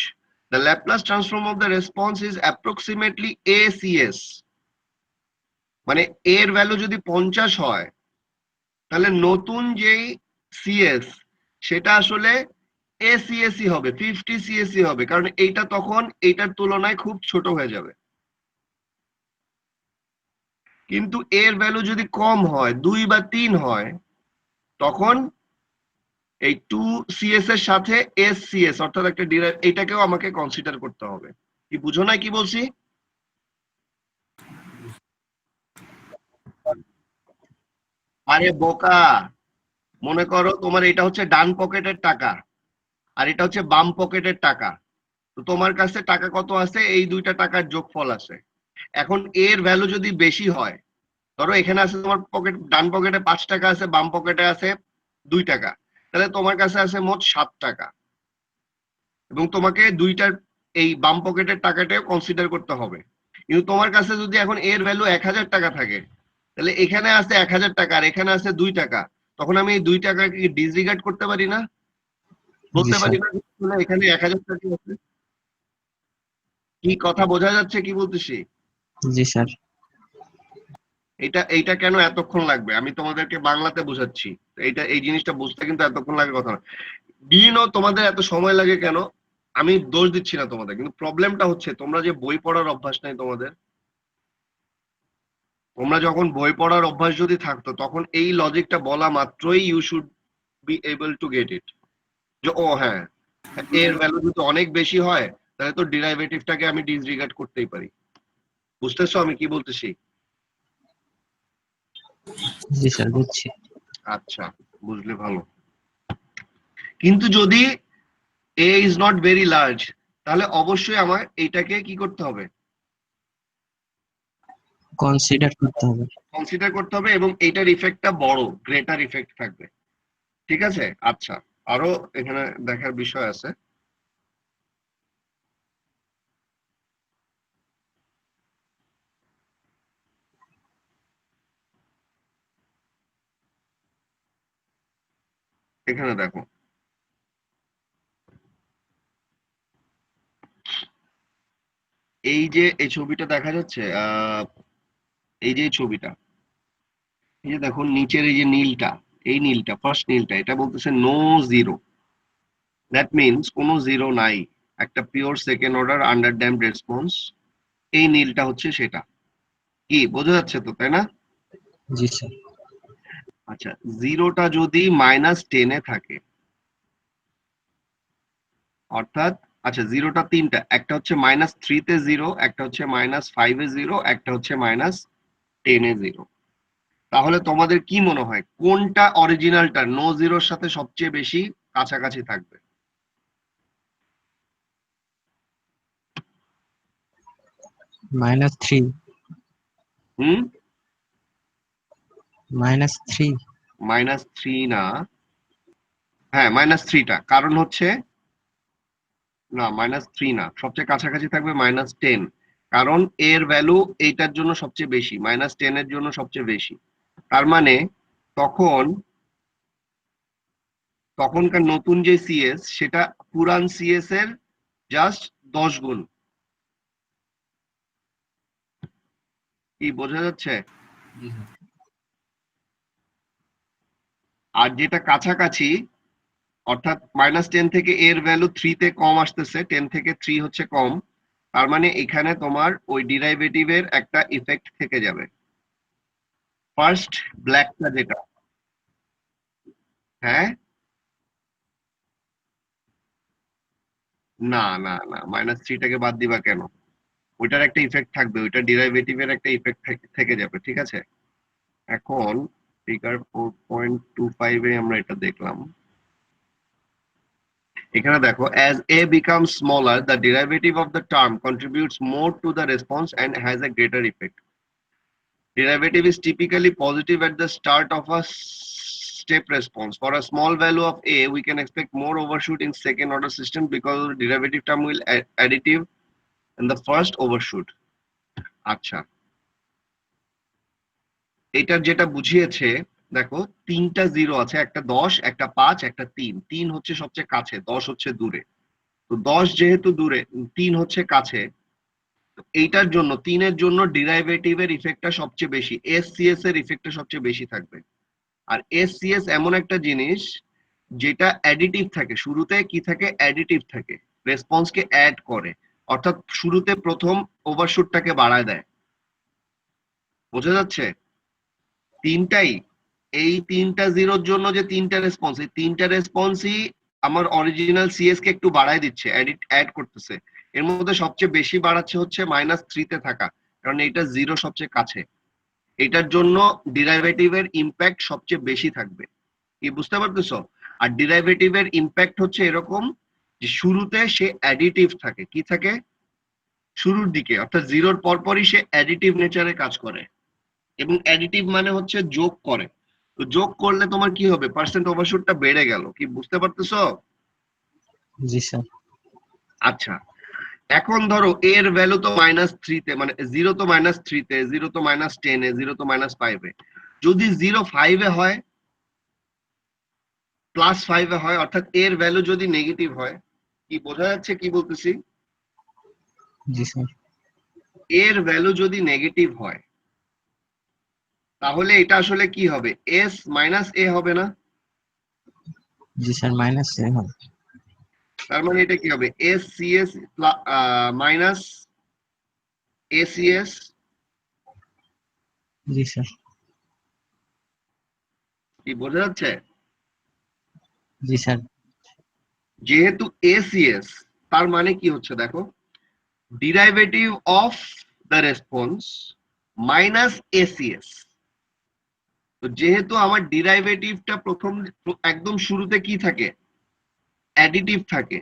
the Laplace transform of the response is approximately ACS. মানে এর ভ্যালু যদি 50 হয় তাহলে নতুন যেই সিএস সেটা আসলে এসিএসই হবে, 50 সিএসই হবে, কারণ এইটা তখন এইটার তুলনায় খুব ছোট হয়ে যাবে। কিন্তু এর ভ্যালু যদি কম হয়, 2 বা 3 হয়, তখন এই 2 সিএস এর সাথে এসসিএস অর্থাৎ একটা এটাকেও আমাকে কনসিডার করতে হবে। কি বুঝো না কি বলছি? আরে বোকা, মনে করো তোমার এটা হচ্ছে ডান পকেটের টাকা আর এটা হচ্ছে বাম পকেটের টাকা। তো তোমার কাছে টাকা কত আছে? এই দুইটা টাকার যোগফল আছে। এখন এর ভ্যালু যদি বেশি হয়, ধরো এখানে আছে তোমার পকেট, ডান পকেটে 5 টাকা আছে, বাম পকেটে আছে 2 টাকা, তাহলে তোমার কাছে আছে মোট 7 টাকা, এবং তোমাকে দুইটার এই বাম পকেটের টাকাটাও কনসিডার করতে হবে। কিন্তু তোমার কাছে যদি এখন এর ভ্যালু 1000 টাকা থাকে, তাহলে এখানে আছে 1000 টাকা আর এখানে আছে 2 টাকা, তখন আমি এই 2 টাকাকে ডিসরিগার্ড করতে পারি না? জি বলতে স্যার। পারি না এখানে 1000 টাকা আছে? কি কথা বোঝা যাচ্ছে কি বলতেছি? জি স্যার। এইটা কেন এতক্ষণ লাগবে আমি তোমাদেরকে বাংলাতে বোঝাচ্ছি। এই জিনিসটা বুঝতে কিন্তু এতক্ষণ লাগে কথা না। তোমাদের এত সময় লাগে কেন? আমি দোষ দিচ্ছি না তোমাদের, কিন্তু প্রবলেমটা হচ্ছে তোমরা যে বই পড়ার অভ্যাস নাই তোমাদের। তোমরা যখন বই পড়ার অভ্যাস যদি থাকতো, তখন এই লজিকটা বলা মাত্রই you should be able to get it, যে ও হ্যাঁ, এর ভ্যালু যদি অনেক বেশি হয় তাহলে তো ডিরাইভেটিভটাকে আমি ডিসরিগার্ড করতেই পারি। বুঝতেছো আমি কি বলতেছি? জি স্যার, বুঝছি। আচ্ছা, বুঝলে ভালো। কিন্তু যদি এ ইজ নট ভেরি লার্জ, তাহলে অবশ্যই আমার এইটাকে কি করতে হবে? কনসিডার করতে হবে। কনসিডার করতে হবে, এবং এইটার ইফেক্টটা বড়, গ্রেটার ইফেক্ট থাকবে। ঠিক আছে? আচ্ছা, আরো এখানে দেখার বিষয় আছে। এখানে দেখো, এই যে এই ছবিটা দেখা যাচ্ছে, এই যে এই ছবিটা, এই যে দেখো নিচের এই যে নীলটা, এই নীলটা, ফার্স্ট নীলটা, এটা বলতেছে নো জিরো। দ্যাট মিনস কোনো জিরো নাই, একটা pure second order under damped response. এই নীলটা হচ্ছে সেটা। কি বোঝা যাচ্ছে তো, তাই না? জি স্যার। আচ্ছা, জিরোটা যদি -10-এ থাকে, অর্থাৎ, আচ্ছা জিরোটা তিনটা, একটা হচ্ছে -3-তে জিরো, একটা হচ্ছে -5-এ জিরো, একটা হচ্ছে -10-এ জিরো। তাহলে তোমাদের কি মনে হয় কোনটা অরিজিনালটা নো জিরোর সাথে সবচেয়ে বেশি কাছাকাছি থাকবে? -3। হুম? -3। -3 না, হ্যাঁ -3টা, কারণ হচ্ছে, না -3 না, সবচেয়ে কাছাকাছি থাকবে -10, কারণ এর ভ্যালু এইটার জন্য সবচেয়ে বেশি, -10-এর জন্য সবচেয়ে বেশি। তার মানে তখন তখনকার নতুন যে সিএস সেটা পুরান সিএস এর জাস্ট 10 গুণ। কি বোঝা যাচ্ছে? জি স্যার। আর যেটা কাছাকাছি, অর্থাৎ -10 থেকে এর ভ্যালু 3-তে কম আসতেছে, 10 থেকে 3 হচ্ছে কম, তার মানে এখানে তোমার ওই ডিরাইভেটিভের একটা ইফেক্ট থেকে যাবে। ফার্স্ট ব্ল্যাকটা যেটা, হ্যাঁ, না না না, -3টাকে বাদ দিবা কেন? ওইটার একটা ইফেক্ট থাকবে, ওইটা ডিরাইভেটিভের একটা ইফেক্ট থেকে যাবে, ঠিক আছে? এখন ফিগার 4.25-এ আমরা এটা দেখলাম। এখানে দেখো, as a becomes smaller the derivative of the term contributes more to the response and has a greater effect. Derivative is typically positive at the start of a step response. For a small value of a, we can expect more overshoot in second order system because the derivative term will additive in the first overshoot. আচ্ছা, এটার যেটা বুঝিয়েছে, দেখো তিনটা zero আছে, একটা 10, একটা 5, একটা 3। 3 হচ্ছে সবচেয়ে কাছে, 10 হচ্ছে দূরে। তো 10 যেহেতু দূরে, 3 হচ্ছে কাছে, এইটার জন্য 3 এর জন্য ডিরাইভেটিভের ইফেক্টটা সবচেয়ে বেশি, এসসিএস এর ইফেক্টটা সবচেয়ে বেশি থাকবে। আর এসসিএস এমন একটা জিনিস যেটা অ্যাডিটিভ থাকে, শুরুতে কি থাকে, অ্যাডিটিভ থাকে, রেসপন্সকে অ্যাড করে, অর্থাৎ শুরুতে প্রথম ওভারশুটটাকে বাড়ায় দেয়। বোঝা যাচ্ছে? তিনটাই, এই 3টা জিরোর জন্য যে 3টা রেসপন্স, এই 3টা রেসপন্সই আমার অরিজিনাল সিএস কে একটু বাড়ায় দিচ্ছে, অ্যাড করতেছে। এর মধ্যে সবচেয়ে বেশি বাড়াচ্ছে হচ্ছে -3 থাকা, কারণ এইটা জিরো সবচেয়ে কাছে। এটার জন্য ডিরাইভেটিভের ইম্প্যাক্ট সবচেয়ে বেশি থাকবে। কি বুঝতে পারতেছো? আর ডিরাইভেটিভের ইম্প্যাক্ট হচ্ছে এরকম যে শুরুতে সে অ্যাডিটিভ থাকে, কি থাকে শুরুর দিকে, অর্থাৎ জিরোর পরপরই সে অ্যাডিটিভ নেচারে কাজ করে, এবং অ্যাডিটিভ মানে হচ্ছে যোগ করে। তো যোগ করলে তোমার কি হবে, পার্সেন্ট ওভারশুটটা বেড়ে গেল। কি বুঝতে পারতেছো? জি স্যার। আচ্ছা, এখন ধরো এর ভ্যালু তো -3 মানে জিরো তো -3, জিরো তো -10, জিরো তো -5। যদি 0 হয়, +5 হয়, অর্থাৎ এর ভ্যালু যদি নেগেটিভ হয়, কি বোঝা যাচ্ছে কি বলতেছি? জি স্যার। এর ভ্যালু যদি নেগেটিভ হয়, তাহলে এটা আসলে কি হবে, এস মাইনাস এ হবে না? জি স্যার, -7 হবে। তার মানে এটা কি হবে, এস সিএস মাইনাস এসিএস। জি স্যার। কি বোঝা যাচ্ছে? জি স্যার। যেহেতু এসিএস, তার মানে কি হচ্ছে দেখো, derivative of the response minus a c s. তো যেহেতু আমার ডিরাইভেটিভটা প্রথম একদম শুরুতে কি থাকে, অ্যাডিটিভ থাকে,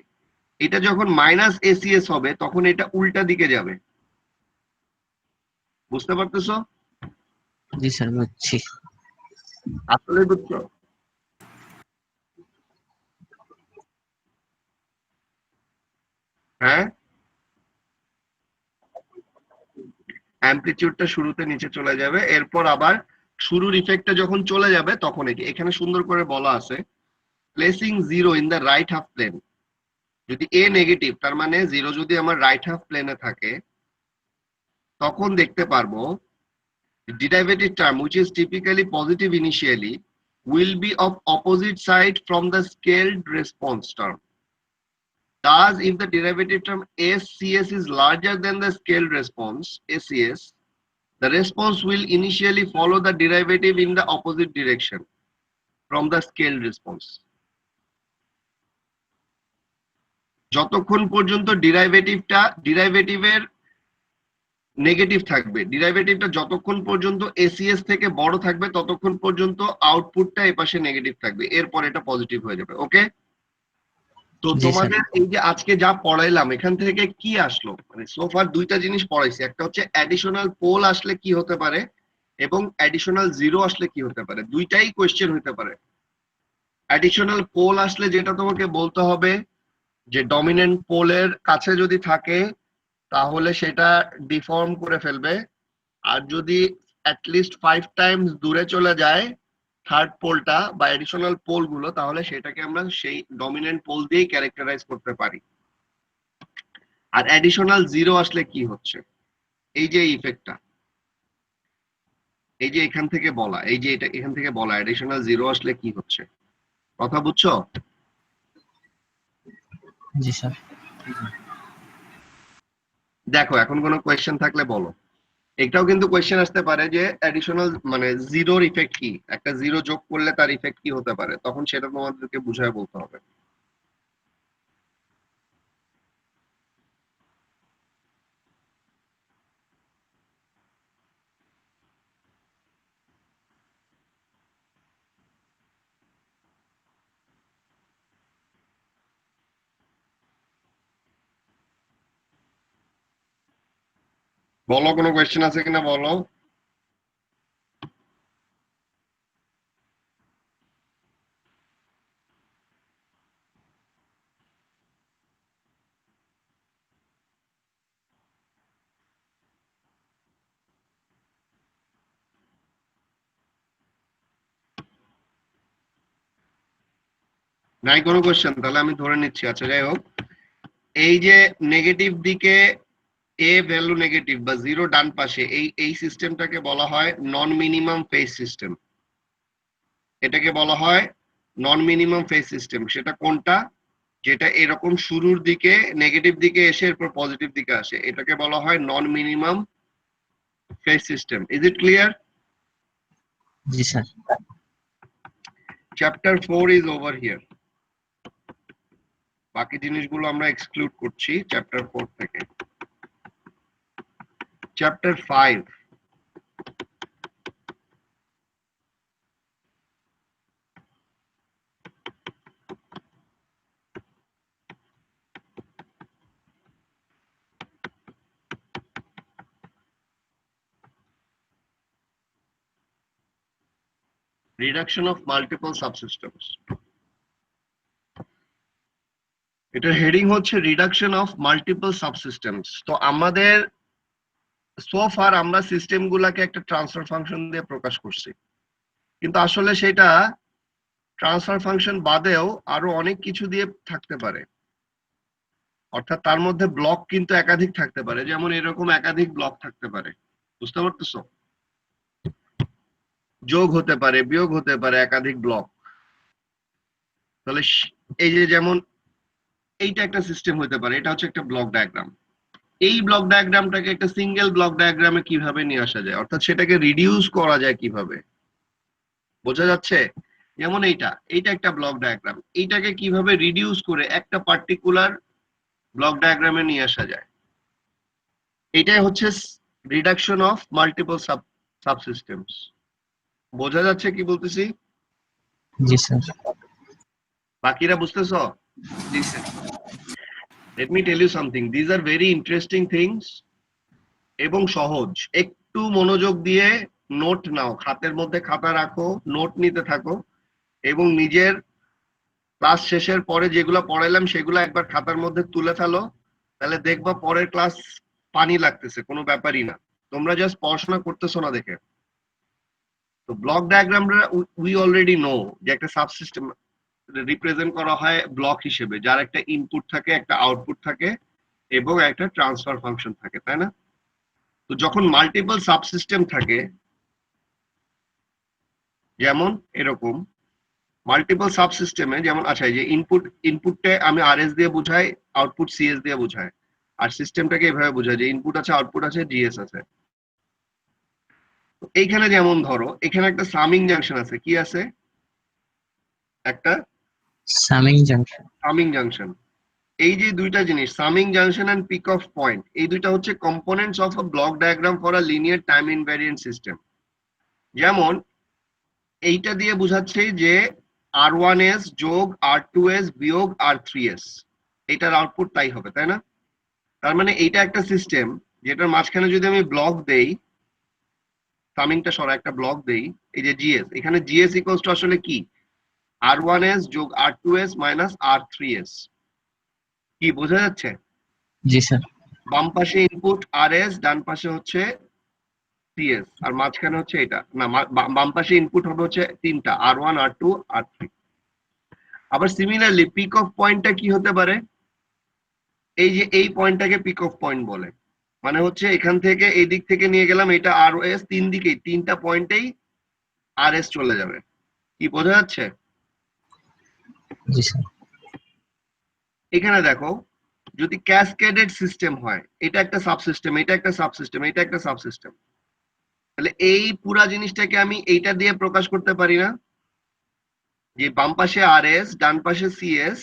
এটা যখন -এসিএস হবে তখন এটা উল্টা দিকে যাবে। বুঝতে পারতেছো? জি স্যার, বুঝছি। আসলে বুঝছো? হ্যাঁ, অ্যামপ্লিটিউডটা শুরুতে নিচে চলে যাবে, এরপর আবার শুরুর ইফেক্টটা যখন চলে যাবে তখন এখানে সুন্দর করে বলা আছে, placing zero in the right half plane. যদি এ নেগেটিভ, তার মানে জিরো যদি আমার রাইট হাফ প্লেনে থাকে, তখন দেখতে পারবো derivative term which is typically positive initially will be of opposite side from the scaled response term. Thus, if the derivative term SCS is larger than the scaled response SCS, the response will initially follow the derivative in the opposite direction from the scaled response. যতক্ষণ পর্যন্ত ডেরিভেটিভের negative থাকবে, ডেরিভেটিভটা যতক্ষণ পর্যন্ত ACS থেকে বড় থাকবে ততক্ষণ পর্যন্ত আউটপুটটা এপাশে নেগেটিভ থাকবে, এরপর এটা পজিটিভ হয়ে যাবে। ওকে? তো জি স্যার। তোমাদের এই যে আজকে যা পড়াইলাম এখান থেকে কি আসলো, মানে সোফার দুইটা জিনিস পড়াইছি, একটা হচ্ছে অ্যাডিশনাল পোল আসলে কি হতে পারে এবং অ্যাডিশনাল জিরো আসলে কি হতে পারে, দুইটাই কোয়েশ্চেন হতে পারে। অ্যাডিশনাল পোল আসলে যেটা তোমাকে বলতে হবে যে ডমিনেন্ট পোলের কাছে যদি থাকে তাহলে সেটা ডিফর্ম করে ফেলবে, আর যদি অ্যাটলিস্ট 5 টাইমস দূরে চলে যায় থার্ড পোলটা বা এডিশনাল পোল গুলো, তাহলে সেটাকে আমরা সেই ডমিনেন্ট পোল দিয়েই ক্যারেক্টারাইজ করতে পারি। আর অ্যাডিশনাল জিরো আসলে কি হচ্ছে, এই যে ইফেক্টটা, এই যে এখান থেকে বলা, এই যে এটা এখান থেকে বলা অ্যাডিশনাল জিরো আসলে কি হচ্ছে, কথা বুঝছো? জি স্যার। দেখো এখন কোনো কোয়েশ্চেন থাকলে বলো। এটাও কিন্তু কোয়েশ্চেন আসতে পারে যে অ্যাডিশনাল মানে জিরোর ইফেক্ট কি, একটা জিরো যোগ করলে তার ইফেক্ট কি হতে পারে, তখন সেটা তোমাদেরকে বুঝায় বলতে হবে। বলো কোনো কোয়েশ্চেন আছে কিনা বলো। নাই কোনো কোয়েশ্চেন, তাহলে আমি ধরে নিচ্ছি। আচ্ছা যাই হোক, এই যে নেগেটিভ দিকে এ ভ্যালু নেগেটিভ বা জিরো ডান পাশে, এই সিস্টেমটাকে বলা হয় নন মিনিমাম ফেজ সিস্টেম। এটাকে বলা হয় নন মিনিমাম ফেজ সিস্টেম। সেটা কোনটা? যেটা এরকম শুরুর দিকে নেগেটিভ দিকে এসে এরপর পজিটিভ দিকে আসে, এটাকে বলা হয় non minimum phase system. Is it clear? জি sir. Chapter 4 is over here. বাকি জিনিসগুলো আমরা এক্সক্লুড করছি চ্যাপ্টার 4 থেকে। Chapter 5, reduction of multiple subsystems. এটার হেডিং হচ্ছে রিডাকশন অফ মাল্টিপল সাবসিস্টেমস। তো আমাদের সো ফার আমরা সিস্টেম গুলাকে একটা ট্রান্সফার ফাংশন দিয়ে প্রকাশ করছি, কিন্তু আসলে সেটা ট্রান্সফার ফাংশন বাদেও আরো অনেক কিছু দিয়ে থাকতে পারে। অর্থাৎ তার মধ্যে ব্লক কিন্তু একাধিক থাকতে পারে, যেমন এরকম একাধিক ব্লক থাকতে পারে। বুঝতে পারতেছো? যোগ হতে পারে, বিয়োগ হতে পারে, একাধিক ব্লক। তাহলে এই যে যেমন এইটা একটা সিস্টেম হতে পারে, এটা হচ্ছে একটা ব্লক ডায়াগ্রাম। এই ব্লক ডায়াগ্রামটাকে একটা সিঙ্গেল ব্লক ডায়াগ্রামে কিভাবে নিয়ে আসা যায়, অর্থাৎ সেটাকে রিডিউস করা যায় কিভাবে, বোঝা যাচ্ছে? যেমন এইটা একটা ব্লক ডায়াগ্রাম, এইটাকে কিভাবে রিডিউস করে একটা পার্টিকুলার ব্লক ডায়াগ্রামে নিয়ে আসা যায়, এটাই হচ্ছে রিডাকশন অফ মাল্টিপল সাবসিস্টেমস। বোঝা যাচ্ছে কি বলতেছি? জি স্যার। বাকিরা বুঝতেছো? জি sir. Let me tell you something. These are very interesting things এবং সহজ। একটু মনোযোগ দিয়ে নোট নাও, খাতের মধ্যে খাতা রাখো, নোট নিতে থাকো এবং নিজের ক্লাস শেষের পরে যেগুলো পড়াইলাম সেগুলো একবার খাতার মধ্যে তুলে ফেলো, তাহলে দেখবা পরের ক্লাস পানি লাগতেছে, কোনো ব্যাপারই না। তোমরা জাস্ট পড়াশোনা করতেছো না দেখে। তো ব্লক ডায়াগ্রামটা উই অলরেডি নো যে একটা সাবসিস্টেম রিপ্রেজেন্ট করা হয় ব্লক হিসেবে, যার একটা ইনপুট থাকে, একটা আউটপুট থাকে এবং একটা ট্রান্সফার ফাংশন থাকে, তাই না? তো যখন মাল্টিপল সাবসিস্টেম থাকে, যেমন এরকম মাল্টিপল সাবসিস্টেমে, যেমন আচ্ছা এই যে ইনপুটে আমি আরএস দিয়ে বুঝাই, আউটপুট সিএস দিয়ে বুঝাই, আর সিস্টেমটাকে এভাবে বোঝায় যে ইনপুট আছে, আউটপুট আছে, জিএস আছে। এইখানে যেমন ধরো এখানে একটা সামিং জাংশন আছে, কি আছে? একটা সামিং জাংশন। Summing junction. এই যে দুইটা জিনিস, summing junction and pick off point, এই দুইটা হচ্ছে components of a block diagram for a linear time invariant system. যেমন এইটা দিয়ে বোঝাচ্ছে যে R1s যোগ R2s বিয়োগ R3s, এটার আউটপুট তাই হবে, তাই না? তার মানে এইটা একটা সিস্টেম যেটার মাঝখানে যদি আমি ব্লক দেই, সামিংটা সরা একটা ব্লক দেই, এই যে জিএস, এখানে জিএস ইকুয়ালস টু আসলে কি? R1s যোগ R2s মাইনাস R3s। কি বোঝা যাচ্ছে? জি স্যার। বাম পাশে ইনপুট RS, ডান পাশে হচ্ছে CS, আর মাঝখানে হচ্ছে এটা না, বাম পাশে ইনপুট হবে হচ্ছে তিনটা, R1 R2 R3। আবার সিমিলারলি পিক অফ পয়েন্টটা কি হতে পারে? এই যে এই পয়েন্টটাকে পিক অফ পয়েন্ট বলে, মানে হচ্ছে এখান থেকে এই দিক থেকে নিয়ে গেলাম, এটা RS, তিন দিকেই তিনটা পয়েন্টেই RS চলে যাবে। কি বোঝা যাচ্ছে? জি স্যার। এখানে দেখো, যদি ক্যাসকেডেড সিস্টেম হয়, এটা একটা সাবসিস্টেম, এটা একটা সাবসিস্টেম, এটা একটা সাবসিস্টেম, তাহলে এই পুরা জিনিসটাকে আমি এইটা দিয়ে প্রকাশ করতে পারি না, যে বাম পাশে RS, ডান পাশে CS,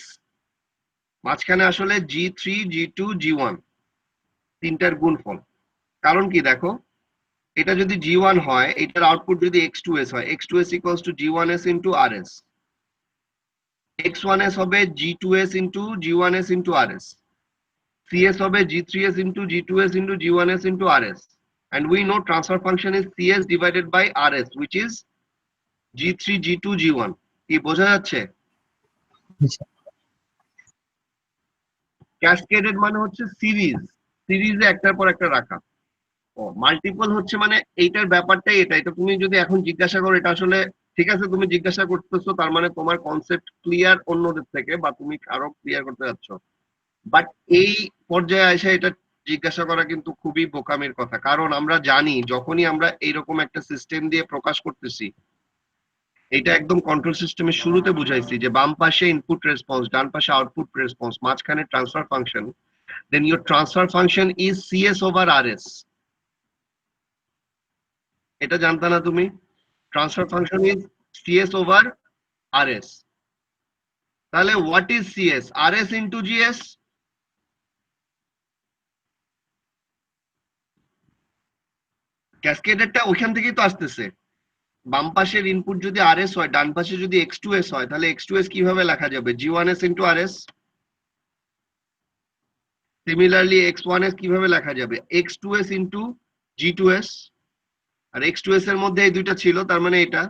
মাঝখানে আসলে G3 G2 G1 তিনটার গুণফল। কারণ কি দেখো, এটা যদি G1 হয়, এটার আউটপুট যদি X2S হয়, X2S equals to G1S into RS, X1S হবে G2S into G1S into RS, CS হবে G3S into G2S into G1S into RS, and we know transfer function is CS divided by RS, which is G3 G2 G1। কি বোঝা যাচ্ছে? ক্যাসকেডেড মানে হচ্ছে সিরিজে একটার পর একটা রাখা। ও মাল্টিপল হচ্ছে মানে এইটার ব্যাপারটাই এটা। এটা তুমি যদি এখন জিজ্ঞাসা করো, এটা আসলে ঠিক আছে, তুমি জিজ্ঞাসা করতেছো তার মানে তোমার কনসেপ্ট ক্লিয়ার অন্যদের থেকে, বা তুমি আরো ক্লিয়ার করতে যাচ্ছ, বাট এই পর্যায়ে এসে এটা জিজ্ঞাসা করা কিন্তু খুবই বোকামির কথা, কারণ আমরা জানি যখনই আমরা এইরকম একটা সিস্টেম দিয়ে প্রকাশ করতেছি, এটা একদম কন্ট্রোল সিস্টেমের শুরুতে বুঝাইছি যে বাম পাশে ইনপুট রেসপন্স, ডান পাশে আউটপুট রেসপন্স, মাঝখানে transfer function, then your transfer function is c s over r s. এটা জানতা না তুমি? Transfer function is c s over r s. তাহলে what is c s? R s into g s. ক্যাসকেডেরটা ওইখান থেকেই তো আসতেছে। বাম পাশের ইনপুট যদি আরএস হয়, ডান পাশে যদি x2s হয়, তাহলে x2s কিভাবে লেখা যাবে? g1s into RS. Similarly x1s কিভাবে লেখা যাবে? x2s into g2s। আর x2s এর মধ্যে এই দুইটা ছিল, তার মানে এটা।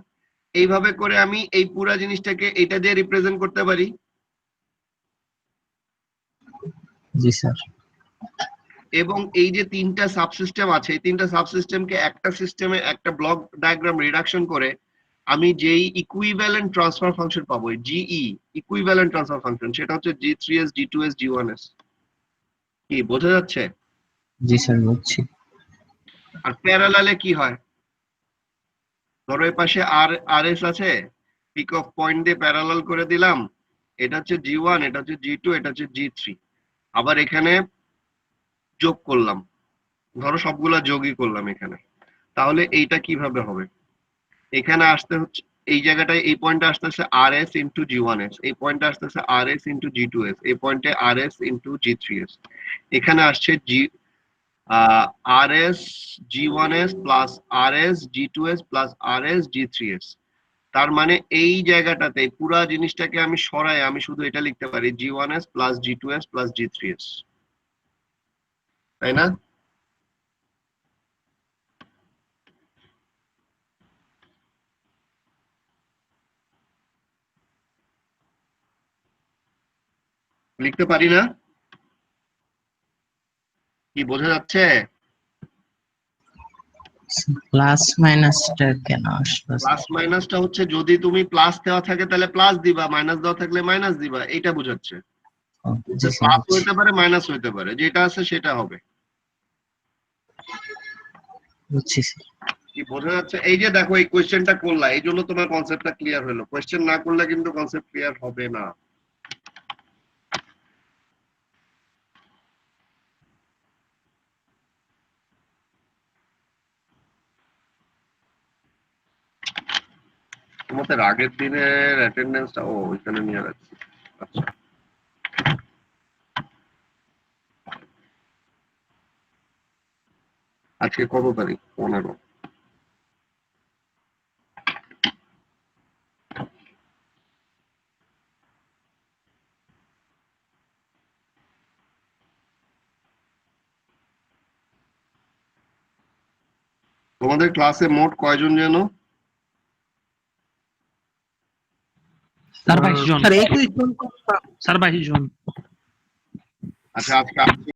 এইভাবে করে আমি এই পুরা জিনিসটাকে এটা দিয়ে রিপ্রেজেন্ট করতে পারি। জি স্যার। এবং এই যে তিনটা সাবসিস্টেম আছে, এই তিনটা সাবসিস্টেমকে একটা সিস্টেমে একটা ব্লক ডায়াগ্রাম রিডাকশন করে আমি যেই ইকুইভ্যালেন্ট ট্রান্সফার ফাংশন পাবো, জিই ইকুইভ্যালেন্ট ট্রান্সফার ফাংশন, সেটা হচ্ছে g3s g2s g1s। কি বোঝা যাচ্ছে? জি স্যার বুঝছি। আর প্যারালালে কি হয়? ধরো এই পাশে আরএস আছে, পিক অফ পয়েন্ট দিয়ে প্যারালাল করে দিলাম, এটা হচ্ছে g1, এটা হচ্ছে g2, এটা হচ্ছে g3। আবার এখানে যোগ করলাম, ধরো সবগুলা যোগই করলাম এখানে। তাহলে এইটা কিভাবে হবে? এখানে আসতে হচ্ছে এই জায়গাটায়, এই পয়েন্টে আসতেছে আরএস ইন্টু জি1এস, এই পয়েন্টে আসতেছে আরএস ইন্টু জি2এস, এই পয়েন্টে আরএস ইন্টু জি3এস। এখানে আসছে আরএস জি1এস প্লাস আরএস জি2এস প্লাস আরএস জি3এস। তার মানে এই জায়গাটাতে পুরা জিনিসটাকে আমি সরাই, আমি শুধু এটা লিখতে পারি জি1এস প্লাস জি2এস প্লাস জি3এস, তাই না? লিখতে পারি না? কি বোঝা যাচ্ছে? প্লাস মাইনাসটা কেন আসলো স্যার? প্লাস মাইনাসটা হচ্ছে যদি তুমি প্লাস দেওয়া থাকে তাহলে প্লাস দিবা, মাইনাস দেওয়া থাকলে মাইনাস দিবা, এটা বোঝাচ্ছে। ও, জি স্যার প্লাস বুঝছি। হইতে পারে, মাইনাস হইতে পারে, যেটা আছে সেটা হবে। বুঝছি স্যার। কি বোঝা যাচ্ছে? এই যে দেখো এই কোয়েশ্চেনটা করলা, এই জন্য তোমার কনসেপ্টটা ক্লিয়ার হলো। কোয়েশ্চেন না করলে কিন্তু কনসেপ্ট ক্লিয়ার হবে না। তোমাদের আগের দিনের অ্যাটেন্ডেন্সটা ওইখানে নিয়ে রাখছি। আচ্ছা, আজকে কত তারিখ? 15। তোমাদের ক্লাসে মোট কয়জন যেন? স্যার 22 জন। স্যার 21 জন। স্যার 22 জন। আচ্ছা, আজকে